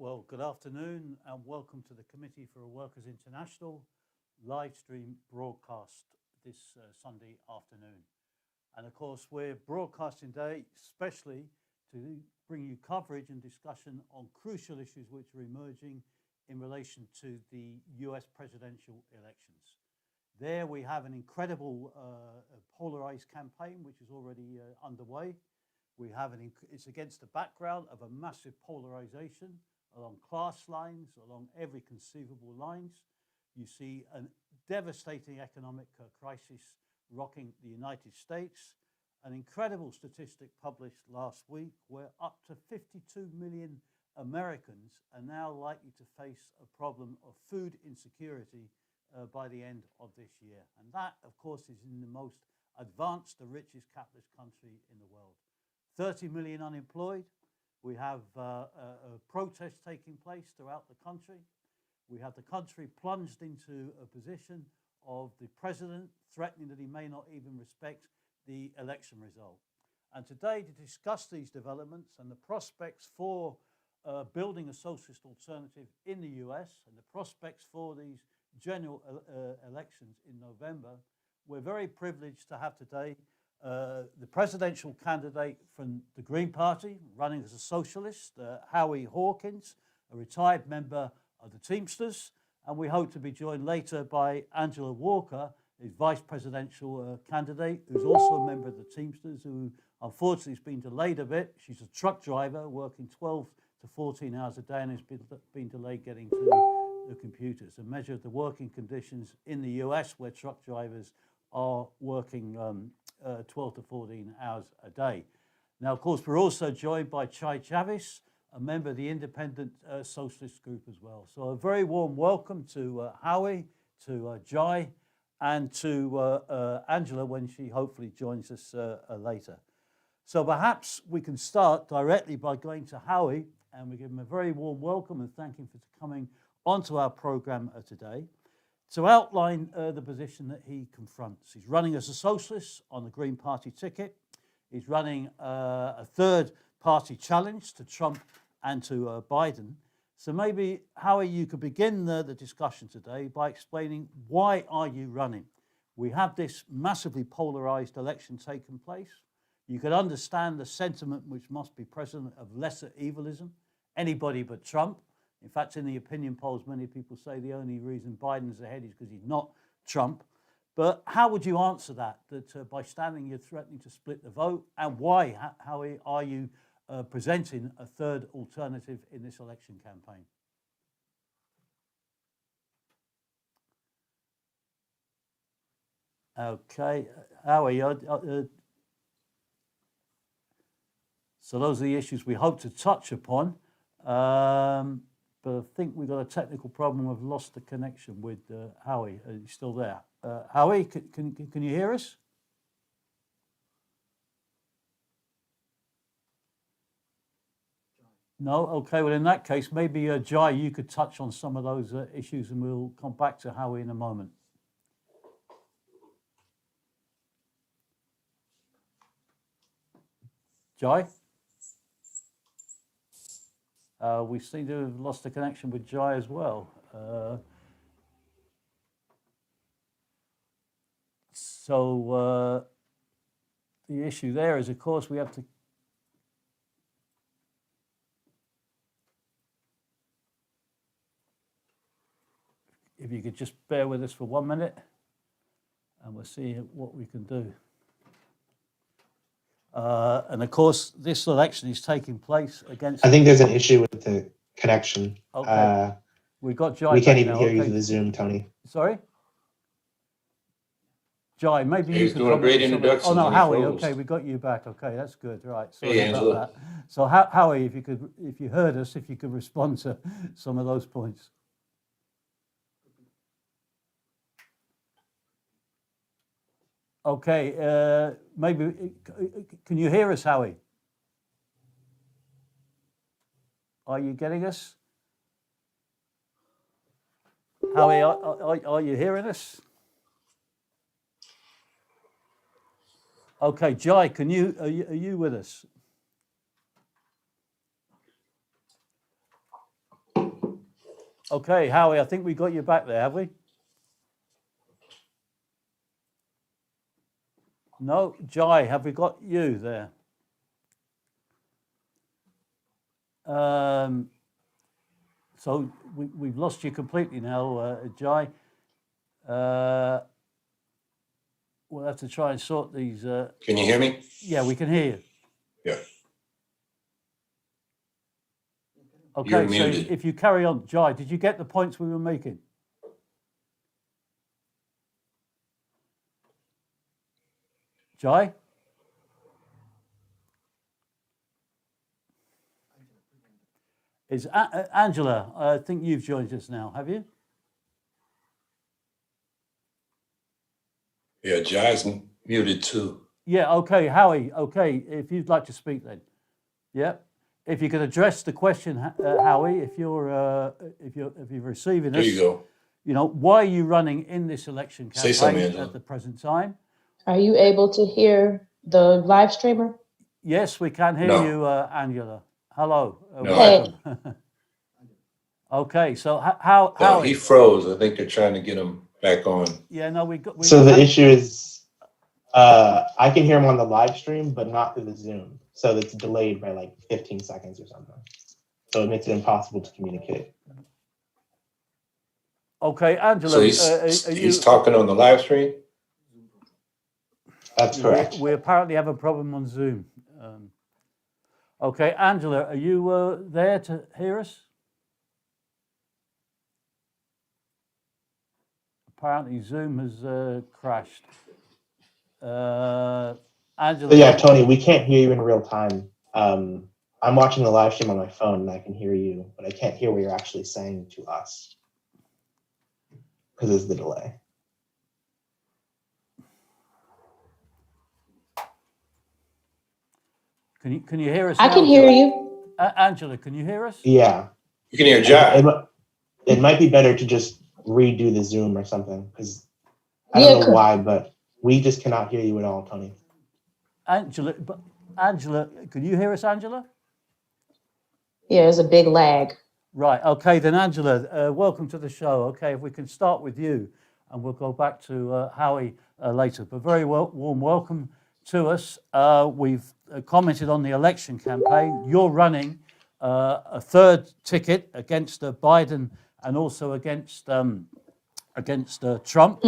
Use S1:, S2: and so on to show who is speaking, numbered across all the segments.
S1: Well, good afternoon and welcome to the Committee for Workers International live stream broadcast this Sunday afternoon. And of course, we're broadcasting today especially to bring you coverage and discussion on crucial issues which are emerging in relation to the US presidential elections. There we have an incredible polarized campaign which is already underway. It's against the background of a massive polarization along class lines, along every conceivable lines. You see a devastating economic crisis rocking the United States. An incredible statistic published last week where up to 52 million Americans are now likely to face a problem of food insecurity by the end of this year. And that, of course, is in the most advanced, the richest capitalist country in the world. 30 million unemployed. We have protests taking place throughout the country. We have the country plunged into a position of the president threatening that he may not even respect the election result. And today, to discuss these developments and the prospects for building a socialist alternative in the US and the prospects for these general elections in November, we're very privileged to have today the presidential candidate from the Green Party, running as a socialist, Howie Hawkins, a retired member of the Teamsters, and we hope to be joined later by Angela Walker, his vice presidential candidate, who's also a member of the Teamsters, who unfortunately has been delayed a bit. She's a truck driver working 12 to 14 hours a day and has been delayed getting to the computers, a measure of the working conditions in the US where truck drivers are working 12 to 14 hours a day. Now, of course, we're also joined by Chavis, a member of the Independent Socialist Group as well. So a very warm welcome to Howie, to Jai, and to Angela when she hopefully joins us later. So perhaps we can start directly by going to Howie, and we give him a very warm welcome and thank him for coming onto our program today to outline the position that he confronts. He's running as a socialist on the Green Party ticket. He's running a third party challenge to Trump and to Biden. So maybe, Howie, you could begin the discussion today by explaining why are you running? We have this massively polarized election taking place. You could understand the sentiment which must be present of lesser evilism, anybody but Trump. In fact, in the opinion polls, many people say the only reason Biden's ahead is because he's not Trump. But how would you answer that by standing you're threatening to split the vote? And why, how are you presenting a third alternative in this election campaign? Okay, Howie, so those are the issues we hope to touch upon. But I think we've got a technical problem. We've lost the connection with Howie. Are you still there? Howie, can you hear us? No? Okay, well, in that case, maybe, Jai, you could touch on some of those issues and we'll come back to Howie in a moment. Jai? We seem to have lost the connection with Jai as well. So the issue there is, of course, we have to. If you could just bear with us for 1 minute, and we'll see what we can do. And of course, this election is taking place against.
S2: I think there's an issue with the connection.
S1: Okay. We got Jai.
S2: We can't even
S1: now.
S2: hear you through the Zoom, Tony.
S1: Sorry? Jai, maybe
S3: He's
S1: you could
S3: doing a great introduction.
S1: Oh no, Howie. Okay, we got you back. Okay, that's good. Right. Sorry
S3: Hey,
S1: about
S3: Angela.
S1: that. So, Howie, if you heard us, if you could respond to some of those points. Okay. Maybe can you hear us, Howie? Are you getting us? Howie, are you hearing us? Okay, Jai, are you with us? Okay, Howie, I think we got you back there, have we? No, Jai, have we got you there? So we've lost you completely now, Jai. We'll have to try and sort these.
S3: Can you hear me?
S1: Yeah, we can hear you.
S3: Yeah.
S1: Okay,
S3: You're
S1: so
S3: muted.
S1: if you carry on, Jai, did you get the points we were making? Jai? Is Angela, I think you've joined us now, have you?
S3: Yeah, Jai's muted too.
S1: Yeah, okay, Howie, okay, if you'd like to speak then. Yeah, if you could address the question, Howie, if you're receiving
S3: There
S1: us,
S3: you go.
S1: you know, why are you running in this election
S3: Say something,
S1: campaign
S3: Angela.
S1: at the present time?
S4: Are you able to hear the live streamer?
S1: Yes, we can hear
S3: No.
S1: you, Angela. Hello,
S3: No,
S1: welcome. Okay, so how
S3: No, he froze. I think they're trying to get him back on.
S1: Yeah, no, we got.
S2: So the issue is, I can hear him on the live stream, but not through the Zoom. So it's delayed by like 15 seconds or something. So it makes it impossible to communicate.
S1: Okay, Angela.
S3: So he's talking on the live stream?
S2: That's correct.
S1: We apparently have a problem on Zoom. Okay, Angela, are you there to hear us? Apparently Zoom has crashed. Angela.
S2: So yeah, Tony, we can't hear you in real time. I'm watching the live stream on my phone and I can hear you, but I can't hear what you're actually saying to us because of the delay.
S1: Can you hear us?
S4: I
S1: now,
S4: can hear
S1: Jai?
S4: you.
S1: Angela, can you hear us?
S2: Yeah.
S3: You can hear Jai.
S2: It might be better to just redo the Zoom or something because I
S4: Yeah,
S2: don't know why, but we just cannot hear you at all, Tony.
S1: Angela, can you hear us, Angela?
S4: Yeah, there's a big lag.
S1: Right. Okay, then, Angela, welcome to the show. Okay, if we can start with you, and we'll go back to Howie later. But very warm welcome to us. We've commented on the election campaign. You're running a third ticket against Biden and also against Trump.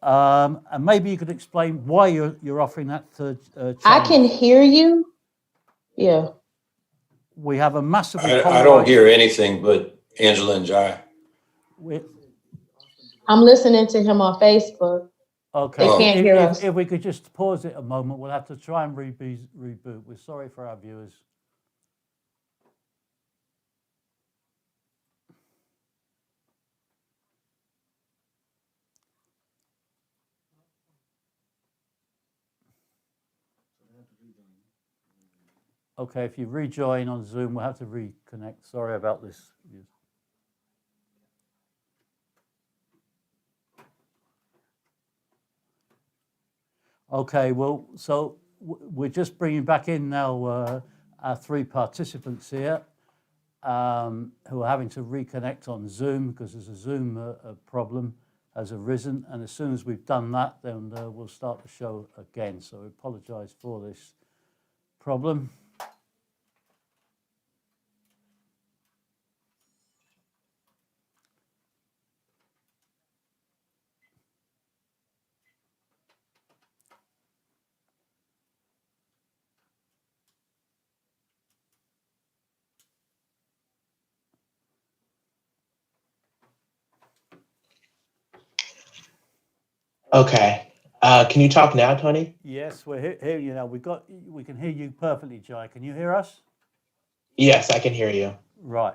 S1: And maybe you could explain why you're offering that third challenge.
S4: I can hear you. Yeah.
S1: We have a massively
S3: I don't hear anything but Angela and Jai.
S4: I'm listening to him on Facebook.
S1: Okay.
S4: They can't hear us.
S1: If we could just pause it a moment, we'll have to try and reboot. We're sorry for our viewers. Okay, if you rejoin on Zoom, we'll have to reconnect. Sorry about this. Okay, well, so we're just bringing back in now our three participants here who are having to reconnect on Zoom because there's a Zoom problem has arisen. And as soon as we've done that, then we'll start the show again. So we apologize for this problem.
S2: Okay. Can you talk now, Tony?
S1: Yes, we're hearing you now. We can hear you perfectly, Jai. Can you hear us?
S2: Yes, I can hear you.
S1: Right.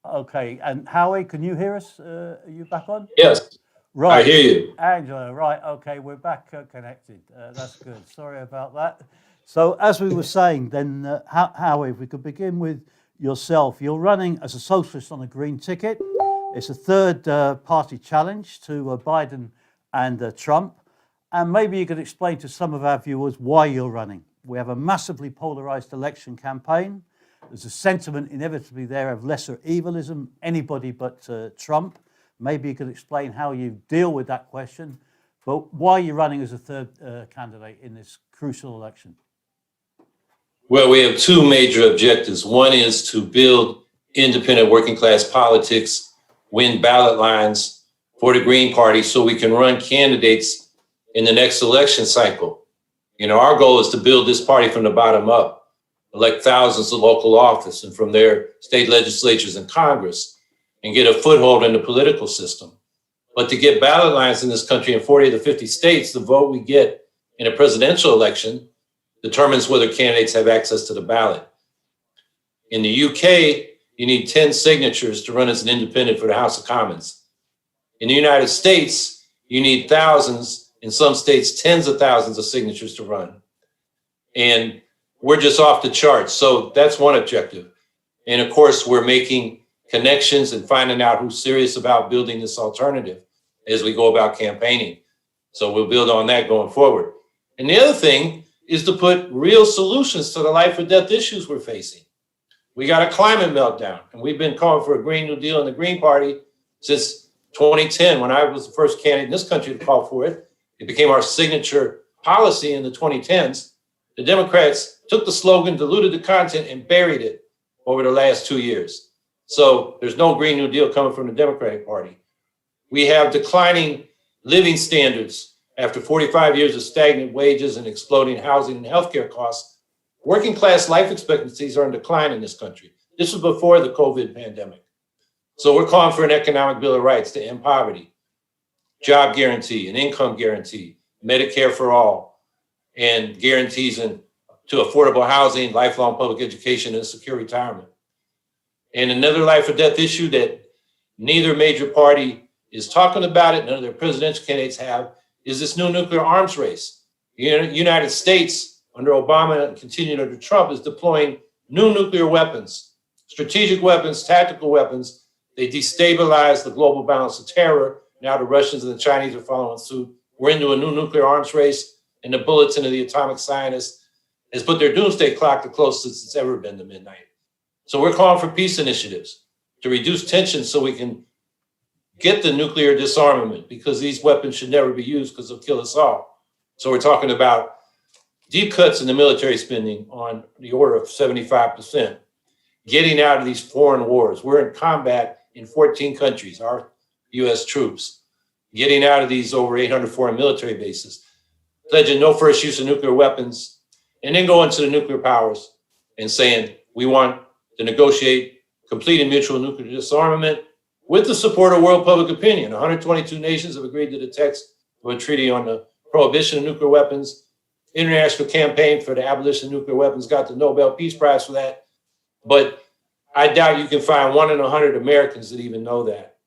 S1: Okay. And Howie, can you hear us? Are you back on?
S3: Yes.
S1: Right.
S3: I hear you.
S1: Angela, right. Okay, we're back connected. That's good. Sorry about that. So as we were saying, then, Howie, if we could begin with yourself. You're running as a socialist on a green ticket. It's a third party challenge to Biden and Trump. And maybe you could explain to some of our viewers why you're running. We have a massively polarized election campaign. There's a sentiment inevitably there of lesser evilism, anybody but Trump. Maybe you could explain how you deal with that question, but why are you running as a third candidate in this crucial election?
S3: Well, we have two major objectives. One is to build independent working class politics, win ballot lines for the Green Party so we can run candidates in the next election cycle. You know, our goal is to build this party from the bottom up, elect thousands of local office and from their state legislatures and Congress, and get a foothold in the political system. But to get ballot lines in this country in 40 of the 50 states, the vote we get in a presidential election determines whether candidates have access to the ballot. In the UK, you need 10 signatures to run as an independent for the House of Commons. In the United States, you need thousands, in some states, tens of thousands of signatures to run. And we're just off the charts. So that's one objective. And of course, we're making connections and finding out who's serious about building this alternative as we go about campaigning. So we'll build on that going forward. And the other thing is to put real solutions to the life or death issues we're facing. We got a climate meltdown, and we've been calling for a Green New Deal in the Green Party since 2010, when I was the first candidate in this country to call for it. It became our signature policy in the 2010s. The Democrats took the slogan, diluted the content, and buried it over the last 2 years. So there's no Green New Deal coming from the Democratic Party. We have declining living standards after 45 years of stagnant wages and exploding housing and healthcare costs. Working class life expectancies are in decline in this country. This was before the COVID pandemic. So we're calling for an economic bill of rights to end poverty, job guarantee, an income guarantee, Medicare for all, and guarantees to affordable housing, lifelong public education, and secure retirement. And another life or death issue that neither major party is talking about it, none of their presidential candidates have, is this new nuclear arms race. The United States, under Obama and continued under Trump, is deploying new nuclear weapons, strategic weapons, tactical weapons. They destabilize the global balance of terror. Now the Russians and the Chinese are following suit. We're into a new nuclear arms race, and the bulletin of the atomic scientists has put their doomsday clock the closest it's ever been to midnight. So we're calling for peace initiatives to reduce tension so we can get the nuclear disarmament, because these weapons should never be used because they'll kill us all. So we're talking about deep cuts in the military spending on the order of 75%, getting out of these foreign wars. We're in combat in 14 countries, our US troops, getting out of these over 800 foreign military bases, pledging no first use of nuclear weapons, and then going to the nuclear powers and saying we want to negotiate complete and mutual nuclear disarmament with the support of world public opinion. 122 nations have agreed to the text of a treaty on the prohibition of nuclear weapons. International Campaign for the Abolition of Nuclear Weapons got the Nobel Peace Prize for that. But I doubt you can find 1 in 100 Americans that even know that.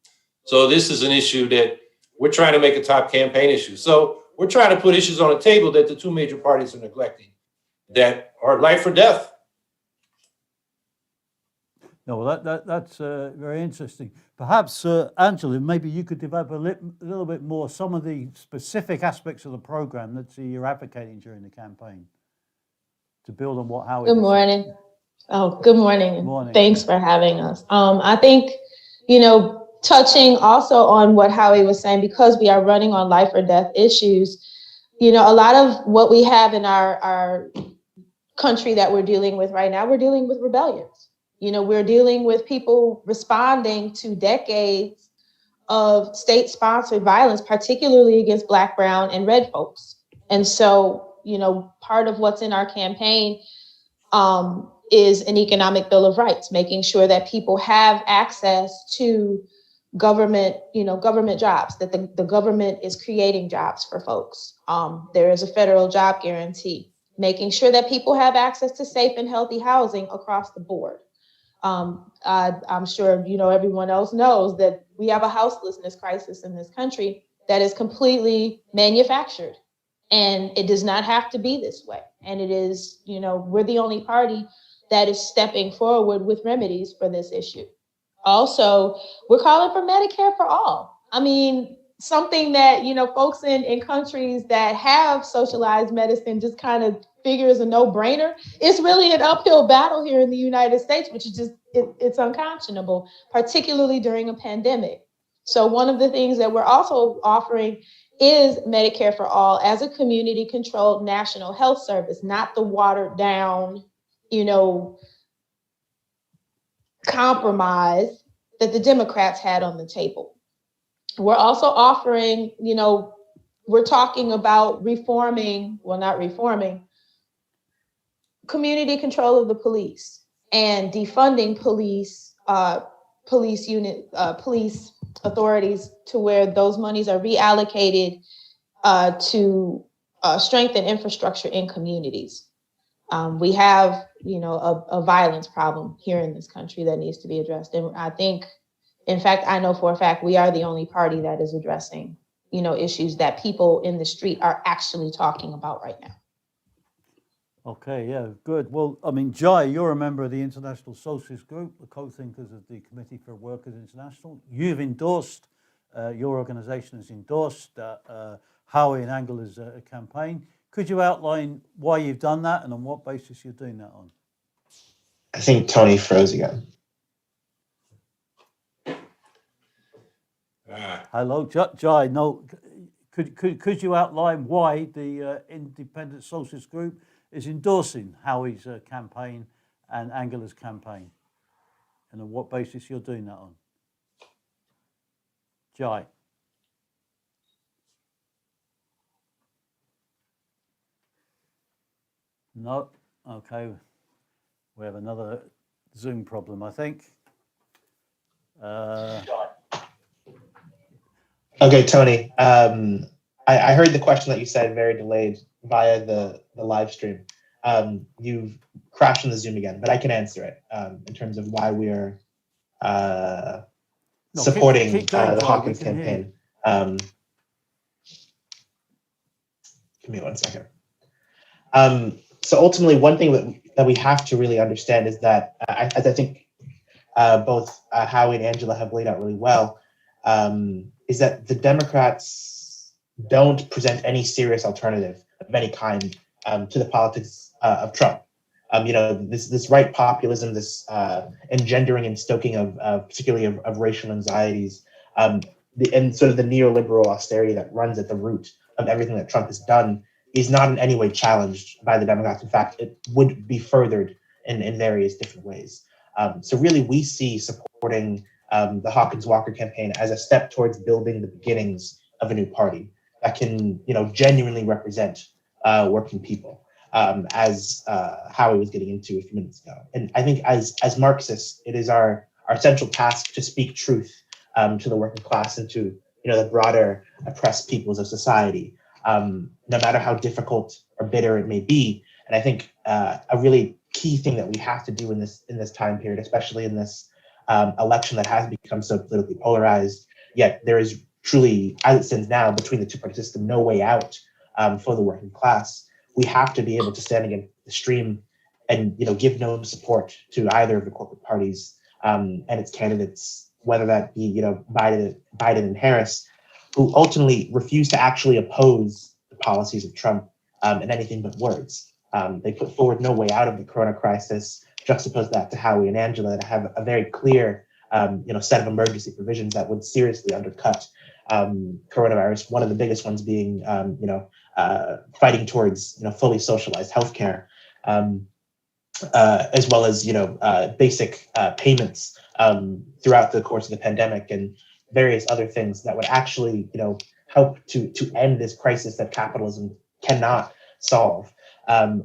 S3: So this is an issue that we're trying to make a top campaign issue. So we're trying to put issues on the table that the two major parties are neglecting, that are life or death.
S1: No, well, that's very interesting. Perhaps, Angela, maybe you could develop a little bit more some of the specific aspects of the program that you're advocating during the campaign to build on what Howie.
S4: Good morning. Oh, good morning.
S1: Good morning.
S4: Thanks for having us. I think, touching also on what Howie was saying, because we are running on life or death issues, a lot of what we have in our country that we're dealing with right now, we're dealing with rebellions. We're dealing with people responding to decades of state-sponsored violence, particularly against Black, brown, and red folks. And so, part of what's in our campaign is an economic bill of rights, making sure that people have access to government jobs, that the government is creating jobs for folks. There is a federal job guarantee, making sure that people have access to safe and healthy housing across the board. I'm sure, everyone else knows that we have a houselessness crisis in this country that is completely manufactured, and it does not have to be this way. And it is, we're the only party that is stepping forward with remedies for this issue. Also, we're calling for Medicare for all. I mean, something that, folks in countries that have socialized medicine just kind of figure is a no-brainer. It's really an uphill battle here in the United States, which is just, it's unconscionable, particularly during a pandemic. So one of the things that we're also offering is Medicare for All as a community-controlled national health service, not the watered-down, compromise that the Democrats had on the table. We're also offering, we're talking about not reforming, community control of the police and defunding police authorities to where those monies are reallocated to strengthen infrastructure in communities. We have, a violence problem here in this country that needs to be addressed. And I think, in fact, I know for a fact we are the only party that is addressing, issues that people in the street are actually talking about right now.
S1: Okay, yeah, good. Well, I mean, Jai, you're a member of the International Socialist Group, the co-thinkers of the Committee for Workers International. You've endorsed, your organisation has endorsed Howie and Angela's campaign. Could you outline why you've done that and on what basis you're doing that on?
S2: I think Tony froze again.
S1: Hello, Jai. No, could you outline why the Independent Socialist Group is endorsing Howie's campaign and Angela's campaign, and on what basis you're doing that on? Jai. No. Okay. We have another Zoom problem, I think.
S2: Okay, Tony. I heard the question that you said very delayed via the live stream. You've crashed on the Zoom again, but I can answer it in terms of why we are supporting
S1: keep going,
S2: the
S1: Jai,
S2: Hawkins campaign. Give me 1 second. So ultimately, one thing that we have to really understand is that, as I think both Howie and Angela have laid out really well, is that the Democrats don't present any serious alternative of any kind to the politics of Trump. This right populism, this engendering and stoking of particularly of racial anxieties, and sort of the neoliberal austerity that runs at the root of everything that Trump has done is not in any way challenged by the Democrats. In fact, it would be furthered in various different ways. So really, we see supporting the Hawkins-Walker campaign as a step towards building the beginnings of a new party that can, genuinely represent working people, as Howie was getting into a few minutes ago. And I think as Marxists, it is our central task to speak truth to the working class and to the broader oppressed peoples of society, no matter how difficult or bitter it may be. And I think a really key thing that we have to do in this time period, especially in this election that has become so politically polarized, yet there is truly, as it stands now, between the two-party system, no way out for the working class. We have to be able to stand against the stream and give no support to either of the corporate parties and its candidates, whether that be Biden and Harris, who ultimately refuse to actually oppose the policies of Trump in anything but words. They put forward no way out of the corona crisis. Juxtapose that to Howie and Angela that have a very clear, set of emergency provisions that would seriously undercut coronavirus. One of the biggest ones being, fighting towards, fully socialized healthcare, as well as, basic payments throughout the course of the pandemic and various other things that would actually, help to end this crisis that capitalism cannot solve.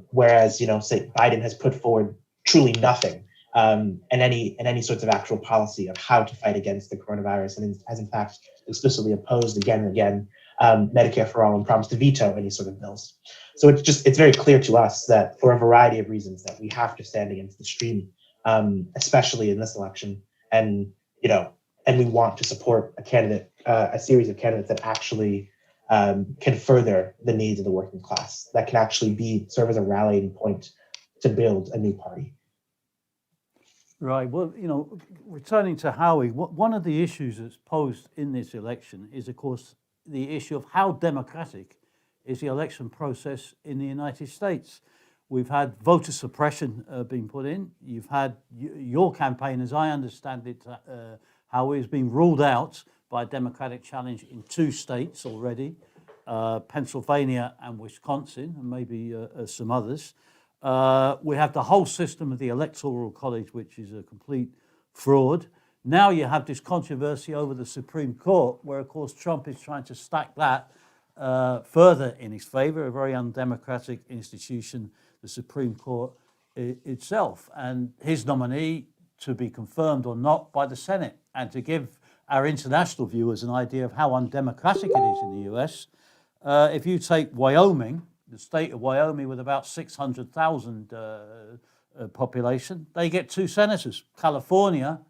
S2: Whereas, say Biden has put forward truly nothing and any sorts of actual policy of how to fight against the coronavirus, and has in fact explicitly opposed again and again Medicare for all and promised to veto any sort of bills. So it's very clear to us that for a variety of reasons that we have to stand against the stream, especially in this election, and we want to support a series of candidates that actually can further the needs of the working class, that can actually serve as a rallying point to build a new party.
S1: Right. Well, returning to Howie, one of the issues that's posed in this election is, of course, the issue of how democratic is the election process in the United States. We've had voter suppression being put in. You've had your campaign, as I understand it, Howie, has been ruled out by a Democratic challenge in 2 states already, Pennsylvania and Wisconsin, and maybe some others. We have the whole system of the Electoral College, which is a complete fraud. Now you have this controversy over the Supreme Court, where, of course, Trump is trying to stack that further in his favor, a very undemocratic institution, the Supreme Court itself, and his nominee to be confirmed or not by the Senate. And to give our international viewers an idea of how undemocratic it is in the US, if you take Wyoming, the state of Wyoming with about 600,000 population, they get 2 senators. California,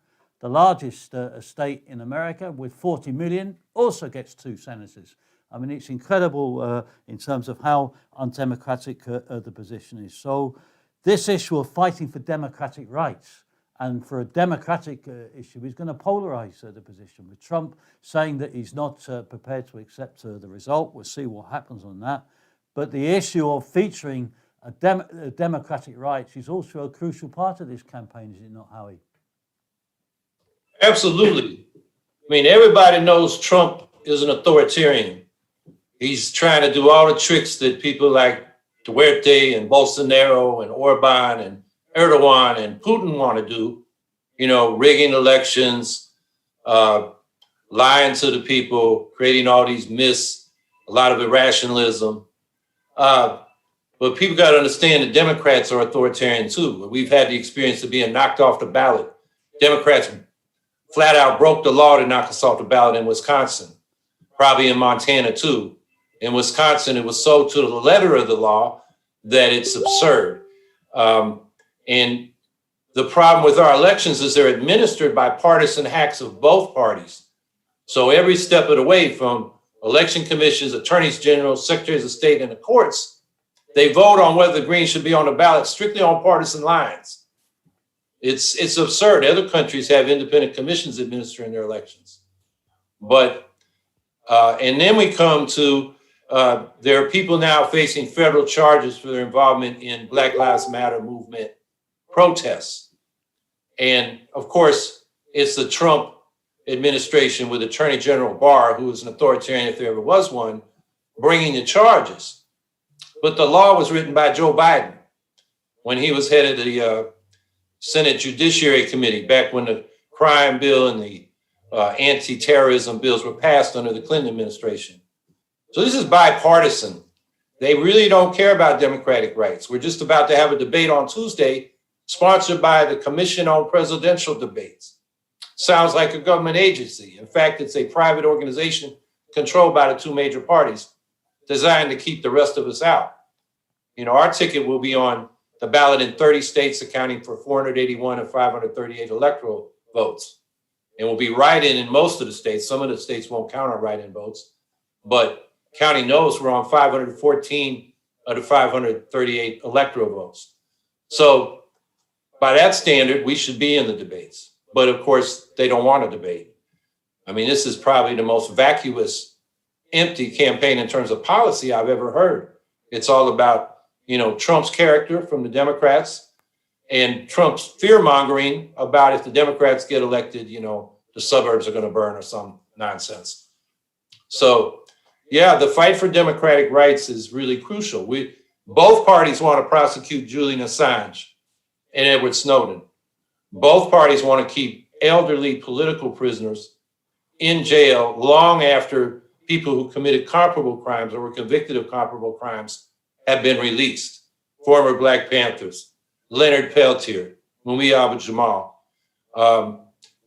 S1: the largest state in America with 40 million, also gets 2 senators. I mean, it's incredible in terms of how undemocratic the position is. So this issue of fighting for democratic rights and for a democratic issue is going to polarize the position, with Trump saying that he's not prepared to accept the result. We'll see what happens on that. But the issue of featuring democratic rights is also a crucial part of this campaign, is it not, Howie?
S3: Absolutely. I mean, everybody knows Trump is an authoritarian. He's trying to do all the tricks that people like Duarte and Bolsonaro and Orban and Erdogan and Putin want to do, you know, rigging elections, lying to the people, creating all these myths, a lot of irrationalism. But people got to understand that Democrats are authoritarian too. We've had the experience of being knocked off the ballot. Democrats flat out broke the law to knock us off the ballot in Wisconsin, probably in Montana too. In Wisconsin, it was so to the letter of the law that it's absurd. And the problem with our elections is they're administered by partisan hacks of both parties. So every step of the way, from election commissions, attorneys general, secretaries of state, and the courts, they vote on whether the Greens should be on the ballot strictly on partisan lines. It's absurd. Other countries have independent commissions administering their elections. But, and then we come to, there are people now facing federal charges for their involvement in Black Lives Matter movement protests. And of course, it's the Trump administration with Attorney General Barr, who is an authoritarian if there ever was one, bringing the charges. But the law was written by Joe Biden when he was head of the Senate Judiciary Committee, back when the crime bill and the anti-terrorism bills were passed under the Clinton administration. So this is bipartisan. They really don't care about democratic rights. We're just about to have a debate on Tuesday, sponsored by the Commission on Presidential Debates. Sounds like a government agency. In fact, it's a private organization controlled by the 2 major parties, designed to keep the rest of us out. You know, our ticket will be on the ballot in 30 states, accounting for 481 of 538 electoral votes. And will be write-in in most of the states. Some of the states won't count our write-in votes, but counting those, we're on 514 of the 538 electoral votes. So by that standard, we should be in the debates. But of course, they don't want to debate. I mean, this is probably the most vacuous, empty campaign in terms of policy I've ever heard. It's all about, you know, Trump's character from the Democrats and Trump's fear-mongering about if the Democrats get elected, you know, the suburbs are going to burn or some nonsense. So, yeah, the fight for democratic rights is really crucial. Both parties want to prosecute Julian Assange and Edward Snowden. Both parties want to keep elderly political prisoners in jail long after people who committed comparable crimes or were convicted of comparable crimes have been released. Former Black Panthers, Leonard Peltier, Mumia Abu-Jamal.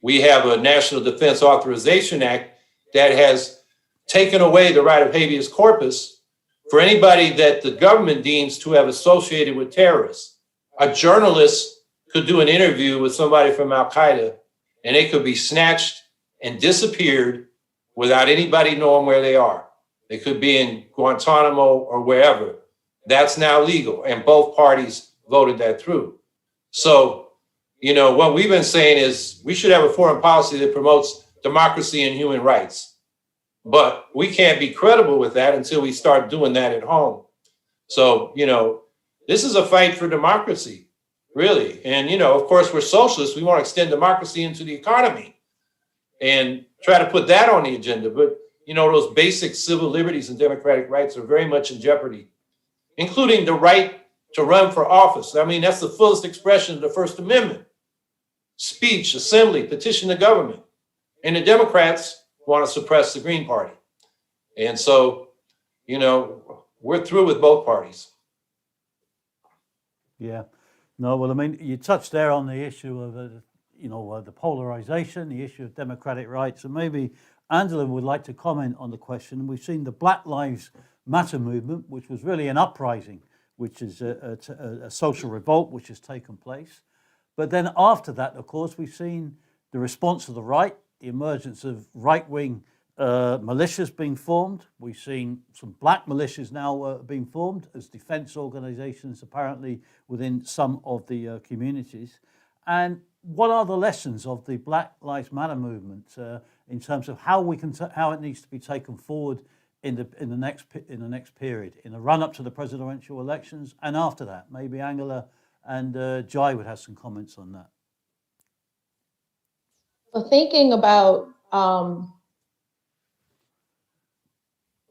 S3: We have a National Defense Authorization Act that has taken away the right of habeas corpus for anybody that the government deems to have associated with terrorists. A journalist could do an interview with somebody from Al-Qaeda and they could be snatched and disappeared without anybody knowing where they are. They could be in Guantanamo or wherever. That's now legal, and both parties voted that through. So, you know, what we've been saying is we should have a foreign policy that promotes democracy and human rights. But we can't be credible with that until we start doing that at home. So, you know, This is a fight for democracy, really. And, of course, we're socialists. We want to extend democracy into the economy and try to put that on the agenda. But, those basic civil liberties and democratic rights are very much in jeopardy, including the right to run for office. I mean, that's the fullest expression of the First Amendment. Speech, assembly, petition the government. And the Democrats want to suppress the Green Party. And so, we're through with both parties.
S1: Yeah. No, well, I mean, you touched there on the issue of, the polarization, the issue of democratic rights, and maybe Angela would like to comment on the question. We've seen the Black Lives Matter movement, which was really an uprising, which is a social revolt which has taken place. But then after that, of course, we've seen the response of the right, the emergence of right-wing militias being formed. We've seen some black militias now being formed as defense organizations, apparently within some of the communities. And what are the lessons of the Black Lives Matter movement in terms of how it needs to be taken forward in the next period, in the run up to the presidential elections and after that? Maybe Angela and Jai would have some comments on that.
S4: Well, thinking about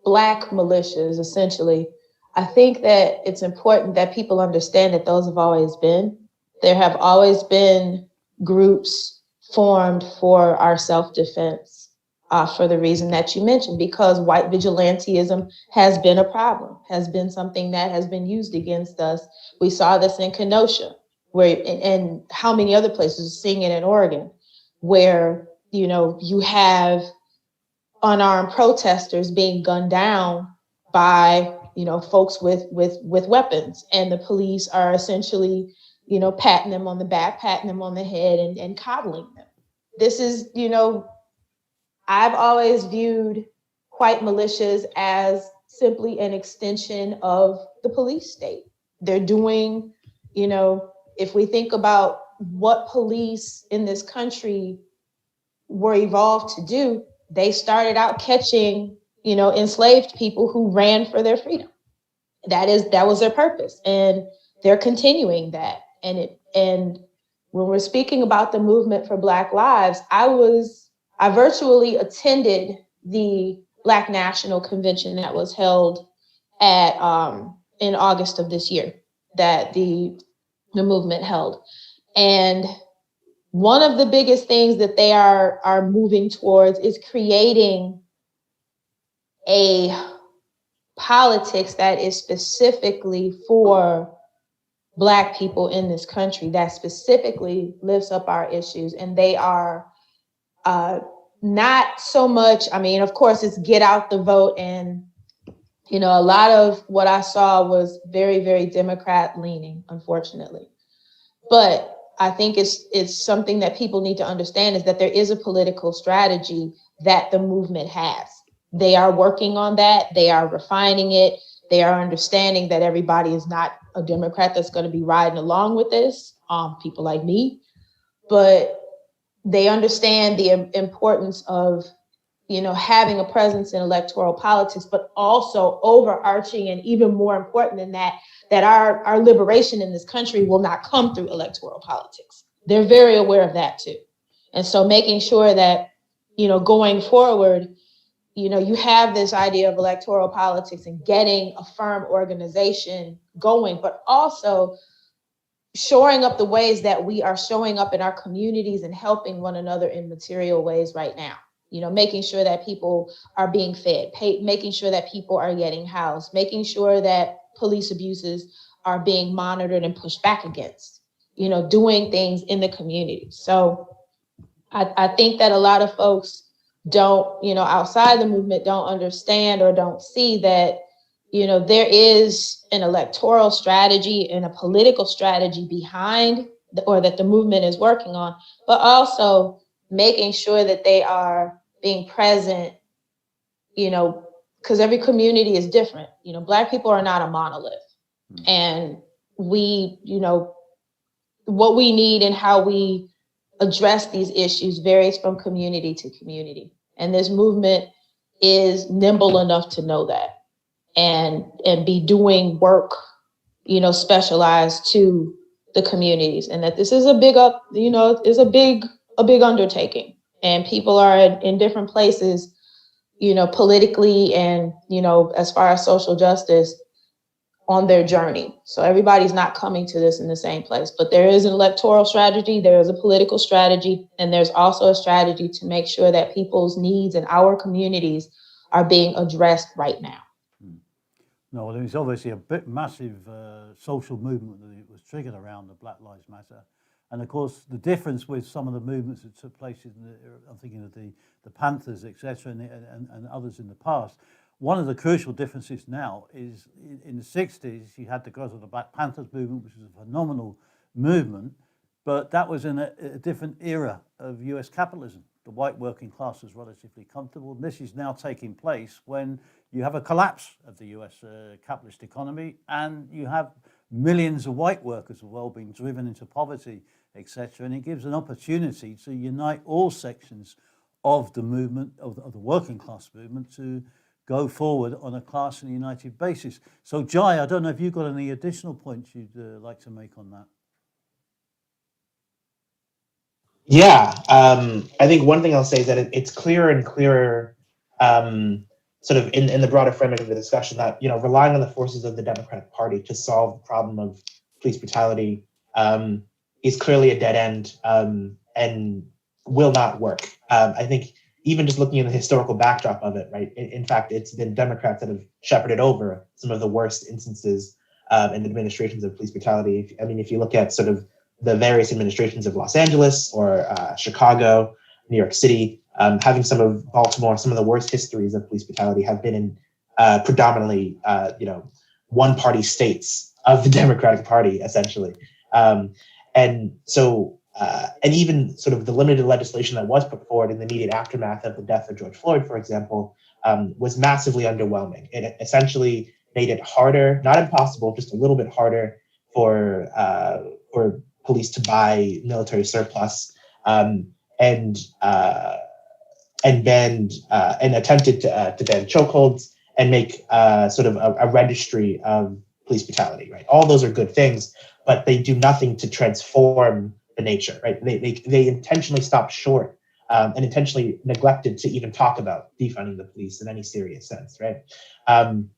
S4: Black militias, essentially, I think that it's important that people understand that those have always been. There have always been groups formed for our self-defense for the reason that you mentioned, because white vigilantism has been a problem, has been something that has been used against us. We saw this in Kenosha, and how many other places, seeing it in Oregon, where, you have unarmed protesters being gunned down by, folks with weapons, and the police are essentially, patting them on the back, patting them on the head, and coddling them. This is, I've always viewed white militias as simply an extension of the police state. They're doing, if we think about what police in this country were evolved to do, they started out catching, enslaved people who ran for their freedom. That was their purpose, and they're continuing that. And when we're speaking about the movement for Black Lives, I virtually attended the Black National Convention that was held in August of this year, that the movement held. And one of the biggest things that they are moving towards is creating a politics that is specifically for Black people in this country, that specifically lifts up our issues. And they are not so much, of course, it's get out the vote. And, a lot of what I saw was very, very Democrat leaning, unfortunately. But I think it's something that people need to understand, is that there is a political strategy that the movement has. They are working on that. They are refining it. They are understanding that everybody is not a Democrat that's going to be riding along with this, people like me. But they understand the importance of, having a presence in electoral politics, but also overarching, and even more important than that, that our liberation in this country will not come through electoral politics. They're very aware of that too. And so making sure that, going forward, you have this idea of electoral politics and getting a firm organization going, but also shoring up the ways that we are showing up in our communities and helping one another in material ways right now. Making sure that people are being fed, making sure that people are getting housed, making sure that police abuses are being monitored and pushed back against, doing things in the community. So I think that a lot of folks don't, outside the movement, don't understand or don't see that, there is an electoral strategy and a political strategy behind, or that the movement is working on, but also making sure that they are being present, because every community is different. Black people are not a monolith. And we, what we need and how we address these issues varies from community to community. And this movement is nimble enough to know that, and be doing work, specialized to the communities, and that this is a big undertaking, and people are in different places, politically and, as far as social justice on their journey. So everybody's not coming to this in the same place, but there is an electoral strategy, there is a political strategy, and there's also a strategy to make sure that people's needs in our communities are being addressed right now.
S1: No, there was obviously a bit massive social movement that was triggered around the Black Lives Matter. And of course, the difference with some of the movements that took place I'm thinking of the Panthers, etc., and others in the past. One of the crucial differences now is in the 60s, you had the growth of the Black Panthers movement, which was a phenomenal movement, but that was in a different era of US capitalism. The white working class was relatively comfortable. And this is now taking place when you have a collapse of the US capitalist economy, and you have millions of white workers as well being driven into poverty, etc. And it gives an opportunity to unite all sections of the movement, of the working class movement, to go forward on a class and united basis. So, Jai, I don't know if you've got any additional points you'd like to make on that.
S2: Yeah, I think one thing I'll say is that it's clearer and clearer, sort of in the broader framework of the discussion, that relying on the forces of the Democratic Party to solve the problem of police brutality is clearly a dead end and will not work. I think even just looking at the historical backdrop of it, right? In fact, it's been Democrats that have shepherded over some of the worst instances and administrations of police brutality. If you look at sort of the various administrations of Los Angeles or Chicago, New York City, having some of Baltimore, some of the worst histories of police brutality have been in predominantly, one-party states of the Democratic Party, essentially. And even sort of the limited legislation that was put forward in the immediate aftermath of the death of George Floyd, for example, was massively underwhelming. It essentially made it harder, not impossible, just a little bit harder for police to buy military surplus, and attempted to ban chokeholds and make sort of a registry of police brutality. Right, all those are good things, but they do nothing to transform the nature. Right, they intentionally stopped short and intentionally neglected to even talk about defunding the police in any serious sense. Right. And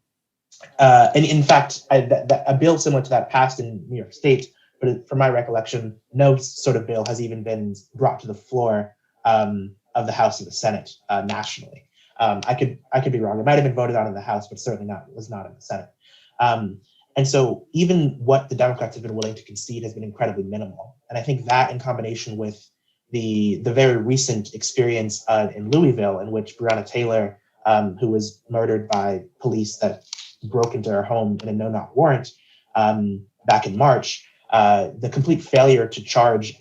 S2: in fact, a bill similar to that passed in New York State, but from my recollection, no sort of bill has even been brought to the floor of the House or the Senate nationally. I could be wrong. It might have been voted on in the House, but certainly was not in the Senate. And so even what the Democrats have been willing to concede has been incredibly minimal. And I think that, in combination with the very recent experience in Louisville, in which Breonna Taylor, who was murdered by police that broke into her home in a no-knock warrant back in March, the complete failure to charge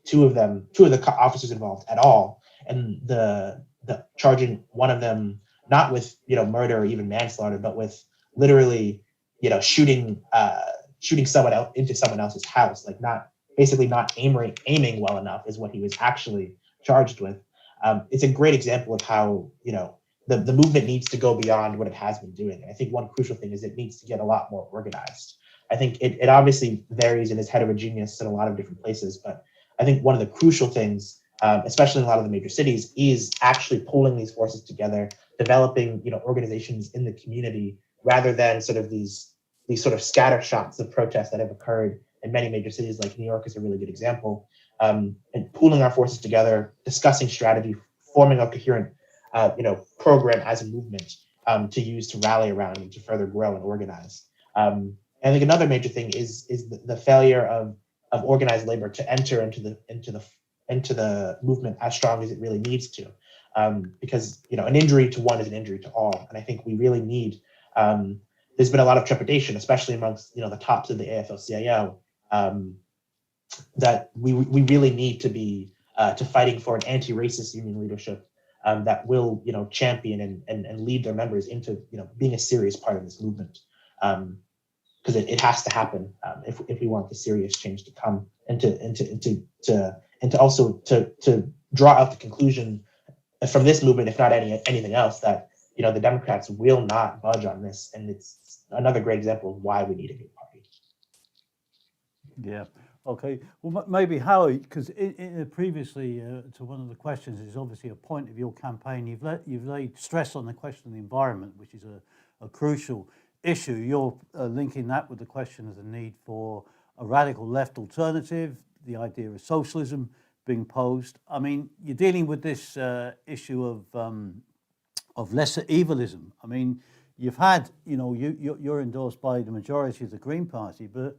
S2: two of the officers involved at all, and the charging one of them not with murder or even manslaughter, but with literally shooting someone else into someone else's house, like not aiming well enough is what he was actually charged with. It's a great example of how the movement needs to go beyond what it has been doing. And I think one crucial thing is it needs to get a lot more organized. I think it obviously varies and is heterogeneous in a lot of different places, but I think one of the crucial things, especially in a lot of the major cities, is actually pulling these forces together, developing organizations in the community, rather than sort of these sort of scatter shots of protests that have occurred in many major cities. Like New York is a really good example. And pooling our forces together, discussing strategy, forming a coherent program as a movement to use to rally around and to further grow and organize. I think another major thing is the failure of organized labor to enter into the movement as strong as it really needs to, because an injury to one is an injury to all, and I think we really need. There's been a lot of trepidation, especially amongst the tops of the AFL-CIO, that we really need to be to fighting for an anti-racist union leadership that will champion and lead their members into being a serious part of this movement. Because it has to happen if we want the serious change to come, and to also draw out the conclusion from this movement, if not anything else, that the Democrats will not budge on this, and it's another great example of why we need a new party.
S1: Yeah. Okay. Well, maybe Howie, because previously to one of the questions is obviously a point of your campaign. You've laid stress on the question of the environment, which is a crucial issue. You're linking that with the question of the need for a radical left alternative, the idea of socialism being posed. I mean, you're dealing with this issue of lesser evilism. I mean, you've had, you're endorsed by the majority of the Green Party, but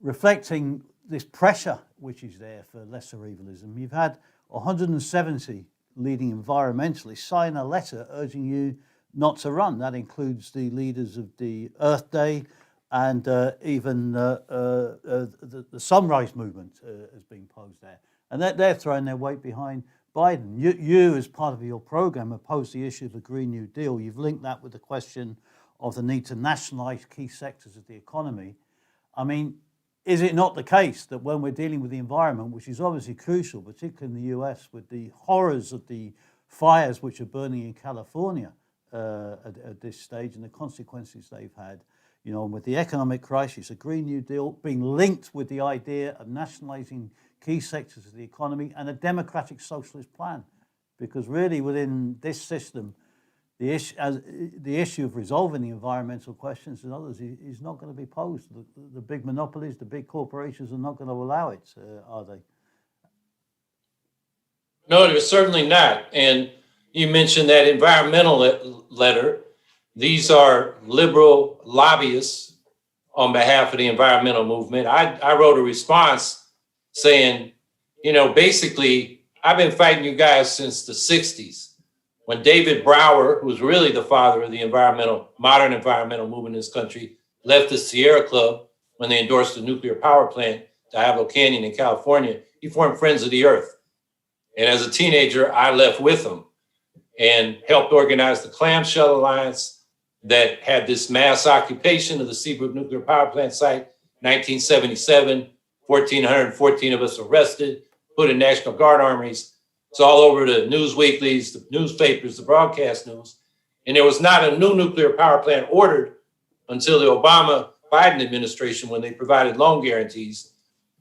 S1: reflecting this pressure which is there for lesser evilism, you've had 170 leading environmentalists sign a letter urging you not to run. That includes the leaders of the Earth Day and even the Sunrise Movement has been posed there. And they're throwing their weight behind Biden. You, as part of your program, opposed the issue of the Green New Deal. You've linked that with the question of the need to nationalize key sectors of the economy. I mean, is it not the case that when we're dealing with the environment, which is obviously crucial, particularly in the US, with the horrors of the fires which are burning in California at this stage and the consequences they've had, and with the economic crisis, a Green New Deal being linked with the idea of nationalizing key sectors of the economy and a democratic socialist plan? Because really within this system, the issue of resolving the environmental questions and others is not going to be posed. The big monopolies, the big corporations are not going to allow it, are they?
S3: No, they're certainly not. And you mentioned that environmental letter. These are liberal lobbyists on behalf of the environmental movement. I wrote a response saying, basically, I've been fighting you guys since the 60s. When David Brower, who was really the father of the modern environmental movement in this country, left the Sierra Club when they endorsed the nuclear power plant, Diablo Canyon in California, he formed Friends of the Earth. And as a teenager, I left with him and helped organize the Clamshell Alliance that had this mass occupation of the Seabrook nuclear power plant site, 1977, 1,414 of us arrested, put in National Guard armories. It's all over the news weeklies, the newspapers, the broadcast news. And there was not a new nuclear power plant ordered until the Obama-Biden administration, when they provided loan guarantees